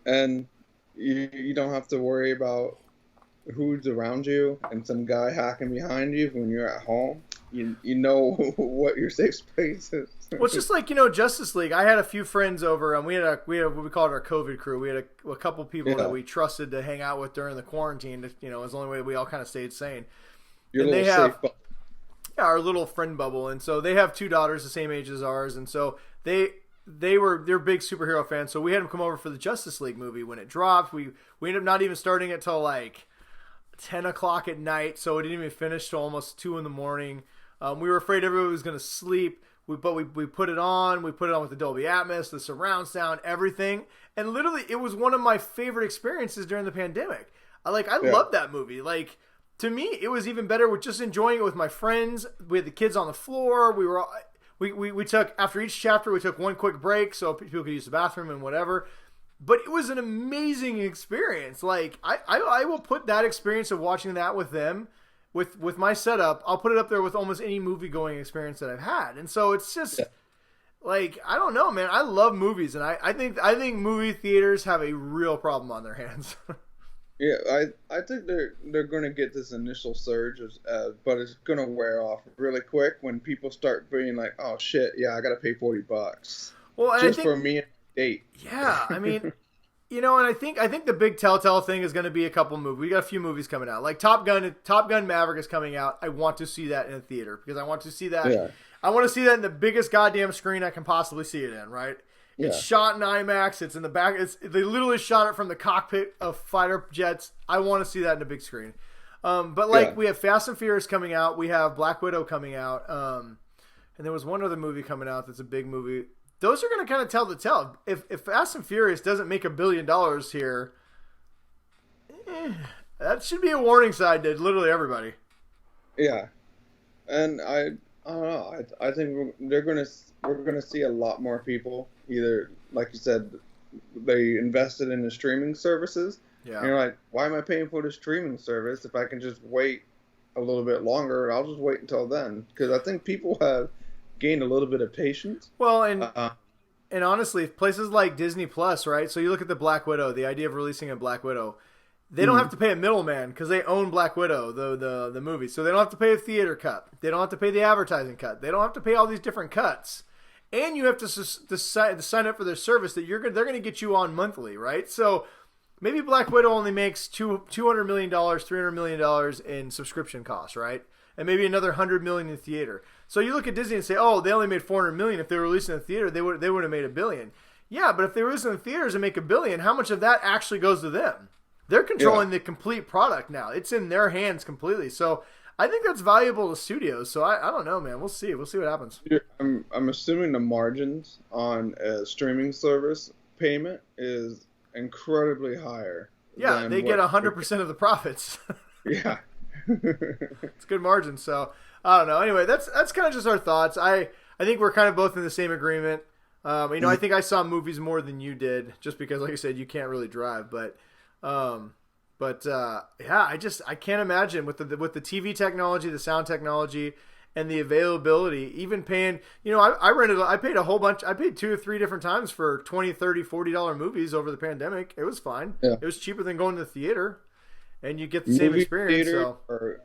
And you don't have to worry about who's around you and some guy hacking behind you when you're at home. You know what your safe space is. Well, it's just like, you know, Justice League. I had a few friends over, and we had what we called our COVID crew. We had a couple people that we trusted to hang out with during the quarantine. You know, it was the only way we all kind of stayed sane. Your little safe bubble. Yeah, our little friend bubble. And so they have two daughters the same age as ours, and so they're big superhero fans. So we had them come over for the Justice League movie when it dropped. We ended up not even starting it till like 10 o'clock at night, so it didn't even finish till almost 2 in the morning. We were afraid everybody was going to sleep, but we put it on. We put it on with the Dolby Atmos, the surround sound, everything. And literally, it was one of my favorite experiences during the pandemic. I loved that movie. Like, to me, it was even better with just enjoying it with my friends. We had the kids on the floor. We took, after each chapter, we took one quick break so people could use the bathroom and whatever. But it was an amazing experience. Like, I will put that experience of watching that with them, with my setup, I'll put it up there with almost any movie-going experience that I've had. And so it's just, like, I don't know, man. I love movies, and I think movie theaters have a real problem on their hands. Yeah, I think they're going to get this initial surge, but it's going to wear off really quick when people start being like, "Oh shit, yeah, I got to pay $40 Well, and I just think, for me and my date." yeah, I mean, and I think the big telltale thing is going to be a couple movies. We got a few movies coming out, like Top Gun. Top Gun Maverick is coming out. I want to see that in a theater because I want to see that. Yeah, I want to see that in the biggest goddamn screen I can possibly see it in. Right? It's yeah, shot in IMAX. It's in the back. They literally shot it from the cockpit of fighter jets. I want to see that in a big screen. But like yeah. we have Fast and Furious coming out. We have Black Widow coming out. And there was one other movie coming out that's a big movie. Those are going to kind of tell the tale. If Fast and Furious doesn't make $1 billion here, that should be a warning sign to literally everybody. Yeah. And I don't know. I think we're gonna see a lot more people either, like you said, they invested in the streaming services. Yeah. And you're like, why am I paying for the streaming service if I can just wait a little bit longer? I'll just wait until then, because I think people have gained a little bit of patience. Well, and honestly, places like Disney Plus, right? So you look at the Black Widow, the idea of releasing a Black Widow. They don't have to pay a middleman because they own Black Widow, the movie. So they don't have to pay a theater cut. They don't have to pay the advertising cut. They don't have to pay all these different cuts. And you have to sign up for their service that they're going to get you on monthly, right? So maybe Black Widow only makes $200 million, $300 million in subscription costs, right? And maybe another $100 million in theater. So you look at Disney and say, oh, they only made $400 million. If they were releasing in the theater, they would have made $1 billion. Yeah, but if they were releasing in the theaters and make $1 billion, how much of that actually goes to them? They're controlling the complete product now. It's in their hands completely. So I think that's valuable to studios. So I don't know, man. We'll see. We'll see what happens. I'm assuming the margins on a streaming service payment is incredibly higher. Yeah, they get 100% of the profits. Yeah. It's good margin. So I don't know. Anyway, that's kind of just our thoughts. I think we're kind of both in the same agreement. I think I saw movies more than you did, just because, like I said, you can't really drive. Yeah, I can't imagine with the TV technology, the sound technology, and the availability, even paying, I paid a whole bunch. I paid 2 or 3 different times for $20, $30, $40 movies over the pandemic. It was fine. Yeah. It was cheaper than going to the theater, and you get the same experience. So or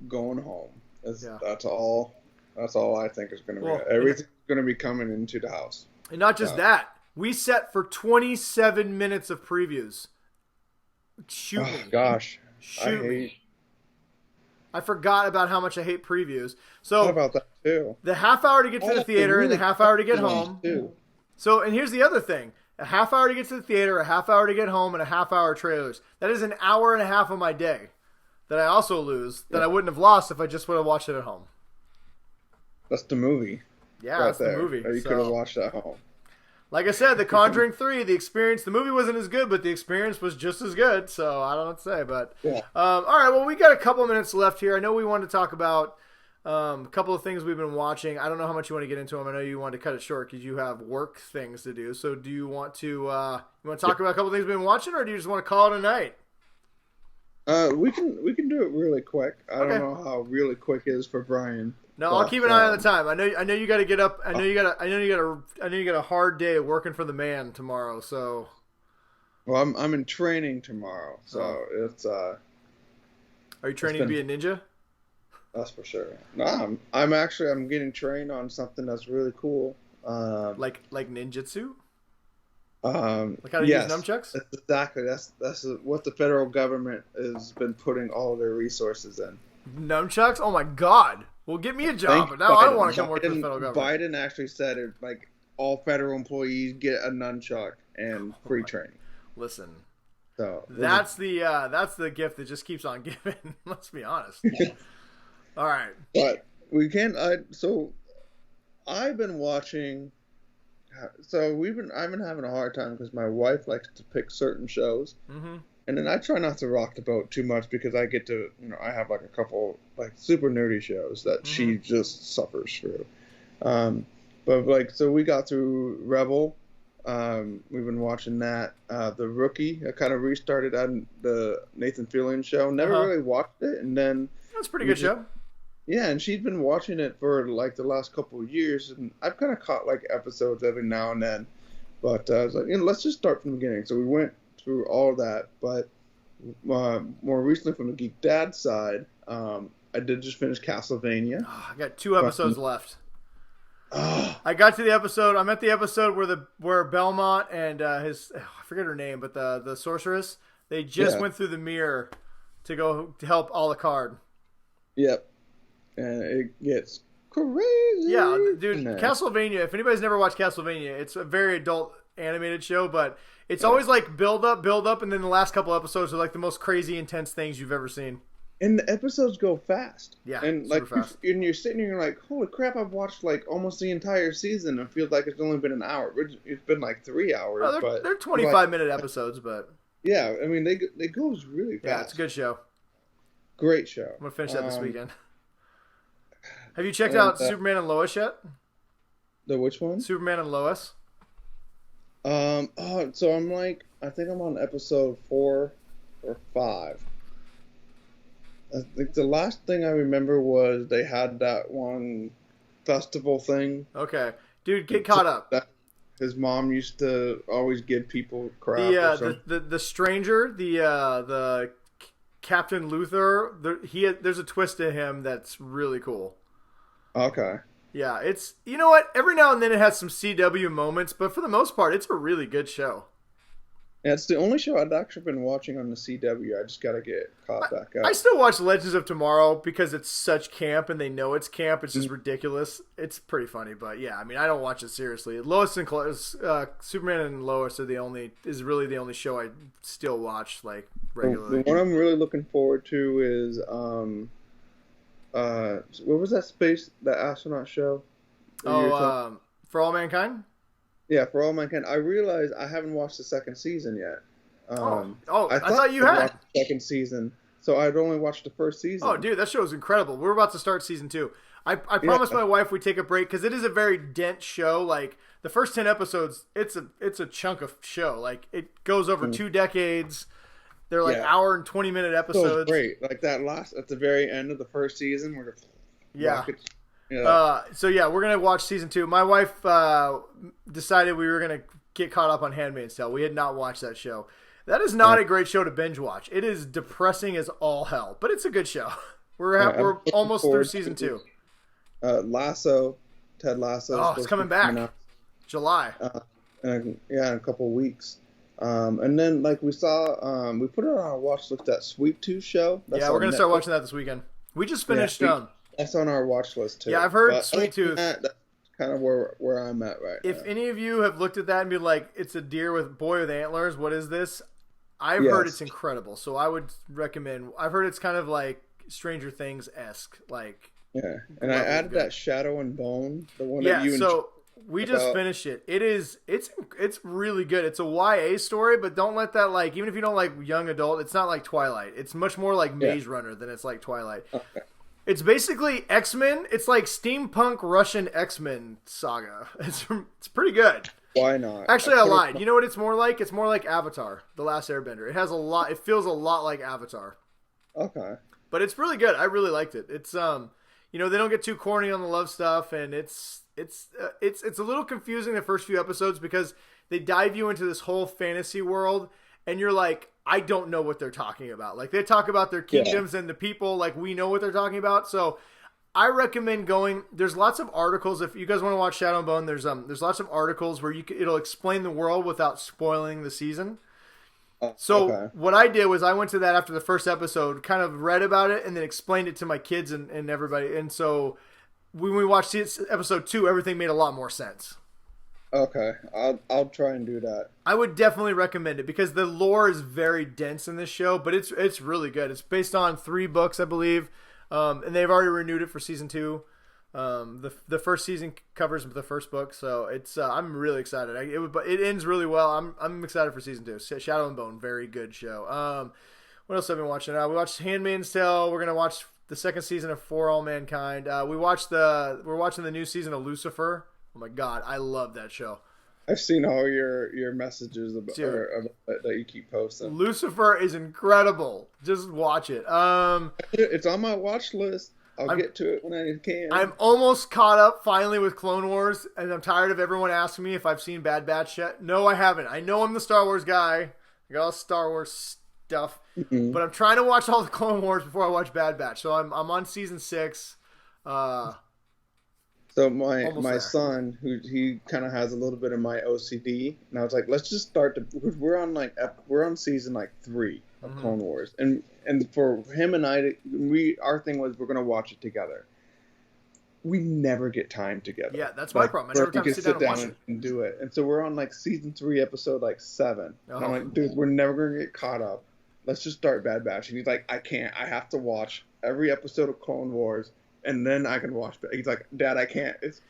going home. That's all I think is going to be. Everything's going to be coming into the house. And not just that. We set for 27 minutes of previews. Shoot me. Gosh. I forgot about how much I hate previews. So what about that too? The half hour to get to the theater and the half hour to get home. So, and here's the other thing. A half hour to get to the theater, a half hour to get home, and a half hour trailers. That is an hour and a half of my day that I also lose that I wouldn't have lost if I just would have watched it at home. That's the movie. Yeah, that's the movie. You could have watched at home. Like I said, The Conjuring 3, the movie wasn't as good, but the experience was just as good. So I don't know what to say, but all right. Well, we got a couple minutes left here. I know we wanted to talk about a couple of things we've been watching. I don't know how much you want to get into them. I know you wanted to cut it short because you have work things to do. So do you want to talk about a couple of things we've been watching, or do you just want to call it a night? We can do it really quick. I don't know how really quick is for Brian. No, I'll keep an eye on the time. I know you got to get up. I know you got a hard day working for the man tomorrow. So, well, I'm in training tomorrow, so it's. Are you training to be a ninja? That's for sure. No, I'm getting trained on something that's really cool. Like ninjutsu. Like how to use nunchucks. Exactly. That's what the federal government has been putting all their resources in. Nunchucks. Oh my God. Well, get me a job, but now I want to come work for the federal government. Biden actually said it, like, all federal employees get a nunchuck and free training. Listen, so that's the gift that just keeps on giving. Let's be honest. All right, but we can't. I've been watching. So I've been having a hard time because my wife likes to pick certain shows. Mm-hmm. And then I try not to rock the boat too much because I get to, I have like a couple like super nerdy shows that she just suffers through. So we got through Rebel. We've been watching that. The Rookie, I kind of restarted on the Nathan Fillion show. Never really watched it. And then. That's a pretty good show. Yeah, and she's been watching it for like the last couple of years. And I've kind of caught like episodes every now and then. But I was like, let's just start from the beginning. So we went through all that, but more recently from the Geek Dad side, I did just finish Castlevania. Oh, I got 2 episodes left. Oh, I got to the episode. I'm at the episode where Belmont and I forget her name, but the sorceress, they just went through the mirror to go to help Alucard. yep. And it gets crazy. Yeah, dude, Castlevania, if anybody's never watched Castlevania, it's a very adult animated show, but it's always like build up, and then the last couple episodes are like the most crazy, intense things you've ever seen. And the episodes go fast. Yeah, and super fast. And you're sitting here, you're like, holy crap! I've watched like almost the entire season. It feels like it's only been an hour. It's been like 3 hours. Oh, they're 25-minute episodes, but yeah, I mean they goes really fast. Yeah, it's a good show. Great show. I'm gonna finish that this weekend. Have you checked out Superman and Lois yet? The which one? Superman and Lois. So I think I'm on episode 4 or 5. I think the last thing I remember was they had that one festival thing. Okay, dude, get caught up. His mom used to always give people crap. The stranger, the Captain Luther. There's a twist to him that's really cool. Okay. Yeah, it's, you know what? Every now and then it has some CW moments, but for the most part, it's a really good show. Yeah, it's the only show I've actually been watching on the CW. I just got to get caught back up. I still watch Legends of Tomorrow because it's such camp and they know it's camp. It's just ridiculous. It's pretty funny, but yeah, I mean, I don't watch it seriously. Lois and Superman and Lois is really the only show I still watch like regularly. The one I'm really looking forward to is what was that astronaut show? For All Mankind? Yeah, For All Mankind. I realized I haven't watched the second season yet. I thought you had. Watched the second season, so I'd only watched the first season. Oh, dude, that show is incredible. We're about to start season 2. I promised my wife we'd take a break because it is a very dense show. Like the first 10 episodes, it's a chunk of show. Like it goes over 2 decades. They're like hour and 20-minute episodes. So great, like that last at the very end of the first season where so we're gonna watch season 2. My wife decided we were gonna get caught up on Handmaid's Tale. We had not watched that show. That is not a great show to binge watch. It is depressing as all hell, but it's a good show. We're almost through season 2. Ted Lasso. Oh, it's coming back. July. In a couple of weeks. And then like we saw, we put it on our watch list, that Sweet Tooth show. We're gonna start watching that this weekend. We just finished. That's on our watch list too. Yeah, I've heard Sweet Tooth. That's kind of where I'm at right now. If any of you have looked at that and be like, it's a deer with antlers, what is this? I've heard it's incredible, so I would recommend. I've heard it's kind of like Stranger Things-esque, like. Yeah, and I added that Shadow and Bone, the one that you. So we just finished it. It's really good. It's a YA story, but don't let that even if you don't like young adult, it's not like Twilight. It's much more like Maze Runner than it's like Twilight. Okay. It's basically X-Men. It's like steampunk Russian X-Men saga. It's pretty good. Why not? Actually, I lied. You know what it's more like? It's more like Avatar, The Last Airbender. It feels a lot like Avatar. Okay. But it's really good. I really liked it. It's they don't get too corny on the love stuff, and it's a little confusing the first few episodes because they dive you into this whole fantasy world, and you're like, I don't know what they're talking about. Like they talk about their kingdoms and the people, like we know what they're talking about. So I recommend going. There's lots of articles. If you guys want to watch Shadow and Bone, there's lots of articles where it'll explain the world without spoiling the season. So what I did was I went to that after the first episode, kind of read about it, and then explained it to my kids and everybody. And so when we watched episode 2, everything made a lot more sense. Okay, I'll try and do that. I would definitely recommend it because the lore is very dense in this show, but it's really good. It's based on 3 books, I believe, and they've already renewed it for season 2. The first season covers the first book, so it's I'm really excited. It ends really well. I'm excited for season 2. Shadow and Bone, very good show. What else have I been watching? We watched Handmaid's Tale. We're gonna watch the second season of For All Mankind. We're watching the new season of Lucifer. Oh my god, I love that show. I've seen all your messages about that you keep posting. Lucifer is incredible. Just watch it. It's on my watch list. I'll get to it when I can. I'm almost caught up finally with Clone Wars, and I'm tired of everyone asking me if I've seen Bad Batch yet. No, I haven't. I know I'm the Star Wars guy. I got all Star Wars stuff. Mm-hmm. But I'm trying to watch all the Clone Wars before I watch Bad Batch. So I'm on season 6. So my there. son, he kind of has a little bit of my OCD, and I was like, let's just start we're on season like 3 of Clone Wars, and for him and I, our thing was we're gonna watch it together. We never get time together. Yeah, that's my problem. I never you time to sit down and watch and do it, and so we're on like season 3, episode like 7. And I'm like, dude, we're never gonna get caught up. Let's just start Bad Batch. And he's like, I can't. I have to watch every episode of Clone Wars. And then I can watch. He's like, Dad, I can't. It's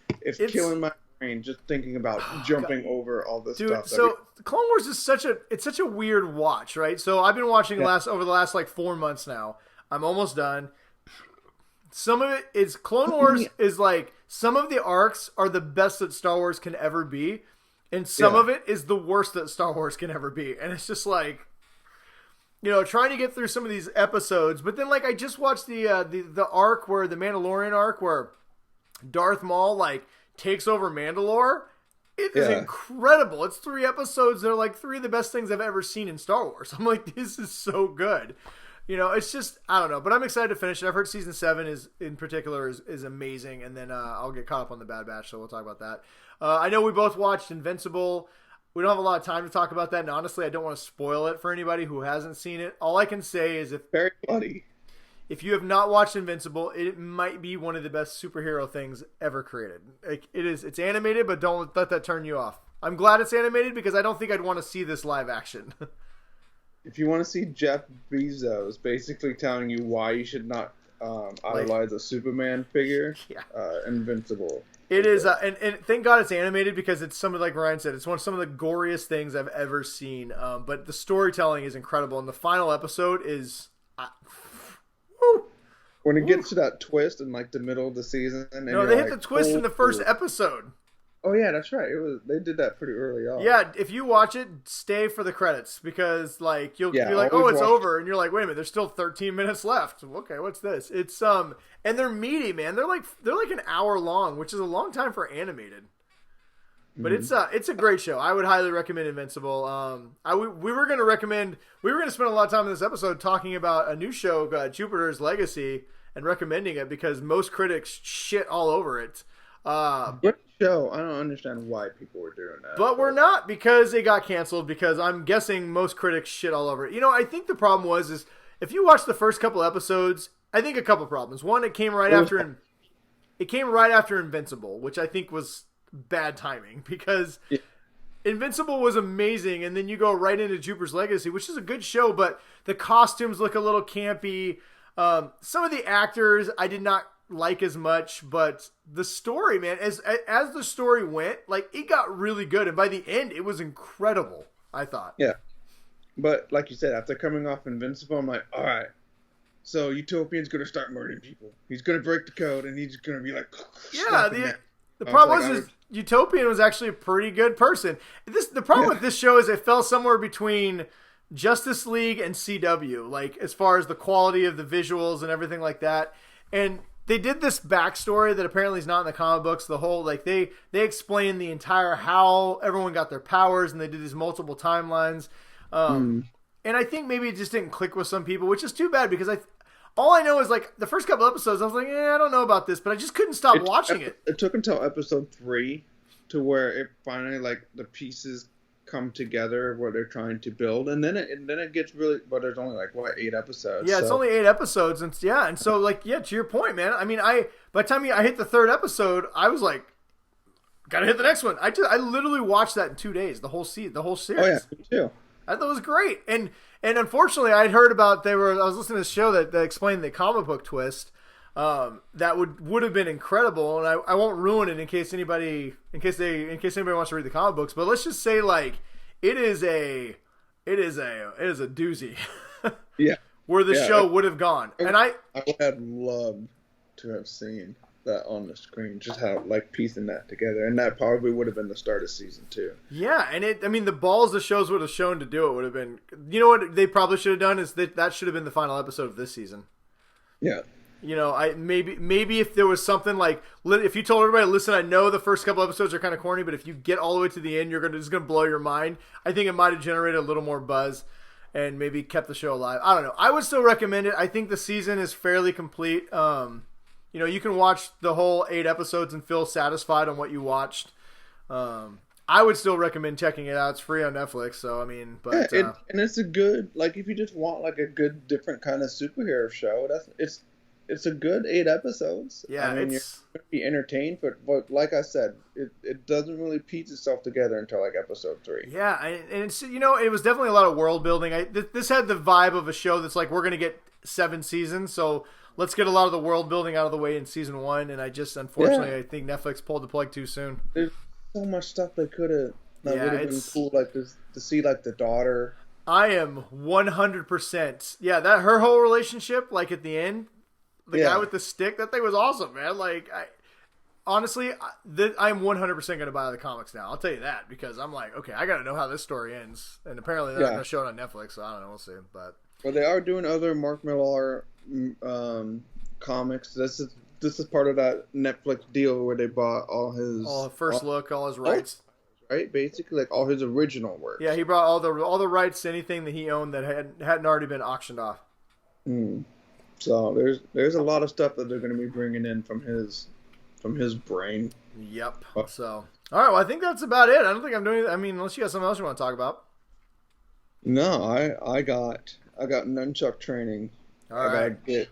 killing my brain just thinking about jumping over all this stuff. So Clone Wars is such a weird watch, right? So I've been watching over the last like 4 months now. I'm almost done. Some of it is Clone Wars is like some of the arcs are the best that Star Wars can ever be, and some of it is the worst that Star Wars can ever be. And it's just like, trying to get through some of these episodes, but then like I just watched the arc where the Mandalorian arc where Darth Maul like takes over Mandalore. It is incredible. It's 3 episodes. They're like 3 of the best things I've ever seen in Star Wars. I'm like, this is so good. It's just, I don't know, but I'm excited to finish it. I've heard season 7 is amazing, and then I'll get caught up on the Bad Batch, so we'll talk about that. I know we both watched Invincible. We don't have a lot of time to talk about that, and honestly, I don't want to spoil it for anybody who hasn't seen it. All I can say is very bloody. If you have not watched Invincible, it might be one of the best superhero things ever created. It's animated, but don't let that turn you off. I'm glad it's animated because I don't think I'd want to see this live action. If you want to see Jeff Bezos basically telling you why you should not idolize a Superman figure, Invincible. It is, and thank God it's animated because it's like Ryan said, it's some of the goriest things I've ever seen. But the storytelling is incredible, and the final episode is, when it gets to that twist in like the middle of the season, and they hit the twist in the first episode. Oh yeah, that's right. They did that pretty early on. Yeah, if you watch it, stay for the credits because like you'll be like, oh, it's over, and you're like, wait a minute, there's still 13 minutes left. Okay, what's this? It's and they're meaty, man. They're like an hour long, which is a long time for animated. But it's a great show. I would highly recommend Invincible. We were gonna spend a lot of time in this episode talking about a new show, Jupiter's Legacy, and recommending it because most critics shit all over it. Great show. I don't understand why people were doing that. But we're not because it got canceled because I'm guessing most critics shit all over it. I think the problem is if you watch the first couple episodes, I think a couple problems. One, it came right after Invincible, which I think was bad timing because Invincible was amazing, and then you go right into Jupiter's Legacy, which is a good show, but the costumes look a little campy. Some of the actors I did not like as much, but the story, man, as the story went, like it got really good, and by the end it was incredible, I thought. Yeah, but like you said, after coming off Invincible, I'm like, all right, so Utopian's gonna start murdering people. He's gonna break the code, and he's gonna be like, the problem was Utopian was actually a pretty good person. The problem with this show is it fell somewhere between Justice League and CW, like as far as the quality of the visuals and everything like that. And they did this backstory that apparently is not in the comic books. The whole, like, they explained the entire how everyone got their powers, and they did these multiple timelines. And I think maybe it just didn't click with some people, which is too bad because all I know is, like, the first couple episodes, I was like, I don't know about this, but I just couldn't stop watching it. It took until episode 3 to where it finally, like, the pieces come together where they're trying to build, and then it gets really, but there's only like 8 episodes. Yeah, it's only 8 episodes, and so like, to your point, man. I mean, by the time I hit the 3rd episode, I was like, gotta hit the next one. I literally watched that in 2 days, the whole series. Oh yeah, me too. I thought it was great, and unfortunately, I'd heard about I was listening to this show that explained the comic book twist. That would have been incredible, and I won't ruin it in case anybody wants to read the comic books. But let's just say, like, it is a doozy. Yeah, where the show would have gone, and I would have loved to have seen that on the screen, just how, like, piecing that together, and that probably would have been the start of season 2. Yeah, and the balls the shows would have shown to do it would have been. You know what they probably should have done is that should have been the final episode of this season. Yeah. Maybe if there was something like, if you told everybody, listen, I know the first couple episodes are kind of corny, but if you get all the way to the end, it's going to blow your mind. I think it might have generated a little more buzz. and maybe kept the show alive. I don't know. I would still recommend it. I think the season is fairly complete. You can watch the whole 8 episodes and feel satisfied on what you watched. I would still recommend checking it out. It's free on Netflix, so I mean, but and it's a good, like, if you just want like a good different kind of superhero show, it's a good 8 episodes. Yeah, I mean, you're gonna be entertained, but like I said, it doesn't really piece itself together until like episode 3. Yeah, and it's it was definitely a lot of world building. This had the vibe of a show that's like, we're gonna get 7 seasons, so let's get a lot of the world building out of the way in season 1. And I unfortunately, I think Netflix pulled the plug too soon. There's so much stuff they could have. That would have been cool, like this, to see like the daughter. I am 100%. Yeah, that her whole relationship, like at the end, the guy with the stick, that thing was awesome, man. Like, honestly, I'm 100% going to buy the comics now. I'll tell you that, because I'm like, okay, I got to know how this story ends. And apparently they're going to show it on Netflix, so I don't know. We'll see. But they are doing other Mark Millar comics. This is part of that Netflix deal where they bought all his rights. Right, basically like all his original work. Yeah, he brought all the rights to anything that he owned that hadn't already been auctioned off. So there's a lot of stuff that they're going to be bringing in from his brain. Yep. So all right, well, I think that's about it. I don't think I'm doing. I mean, unless you got something else you want to talk about. No, I got nunchuck training. All right. I gotta get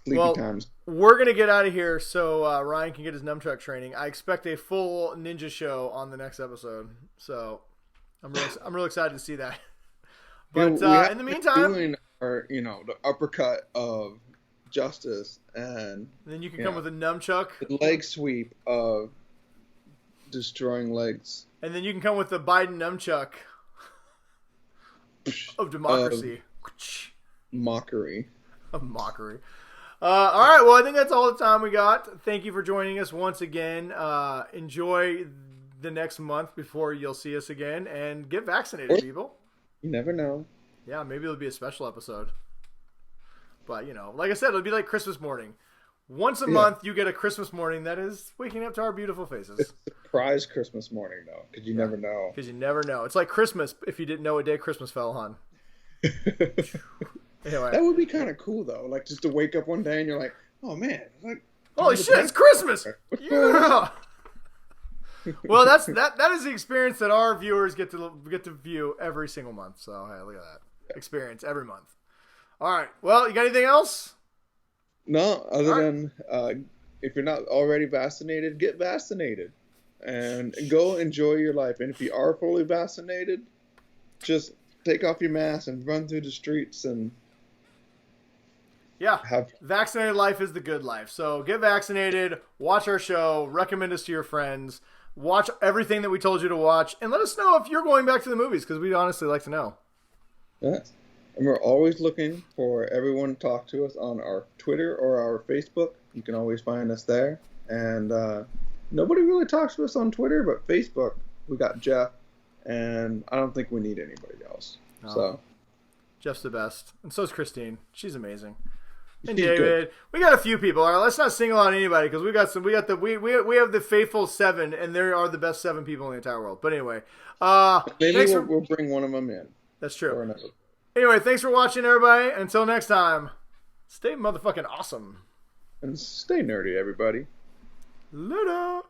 sleepy times. We're going to get out of here so Ryan can get his nunchuck training. I expect a full ninja show on the next episode. So I'm really excited to see that. But in the meantime, doing the uppercut of justice, and then you can come with a nunchuck. The leg sweep of destroying legs. And then you can come with the Biden nunchuck of democracy. Mockery. Of mockery. All right, well, I think that's all the time we got. Thank you for joining us once again. Enjoy the next month before you'll see us again, and get vaccinated, people. You never know. Yeah, maybe it'll be a special episode. But, like I said, it'll be like Christmas morning. Once a month, you get a Christmas morning that is waking up to our beautiful faces. It's a surprise Christmas morning, though, because you never know. Because you never know. It's like Christmas if you didn't know what day Christmas fell on. Anyway. That would be kind of cool, though. Like, just to wake up one day and you're like, oh, man. Like, holy shit, it's Christmas! Yeah! Well, that is the experience that our viewers get to view every single month. So, hey, look at that. Experience every month. All right. Well, you got anything else? No, other than if you're not already vaccinated, get vaccinated. And go enjoy your life. And if you are fully vaccinated, just take off your mask and run through the streets and... Yeah, vaccinated life is the good life. So get vaccinated, watch our show, recommend us to your friends, watch everything that we told you to watch, and let us know if you're going back to the movies, because we'd honestly like to know. Yes. And we're always looking for everyone to talk to us on our Twitter or our Facebook. You can always find us there. And nobody really talks to us on Twitter, but Facebook, we got Jeff, and I don't think we need anybody else. No. So Jeff's the best. And so is Christine. She's amazing. And She's David, good. We got a few people. All right, let's not single out anybody because we have the faithful 7, and they are the best 7 people in the entire world. But anyway, maybe we'll bring one of them in. That's true. Anyway, thanks for watching, everybody. Until next time, stay motherfucking awesome and stay nerdy, everybody. Later.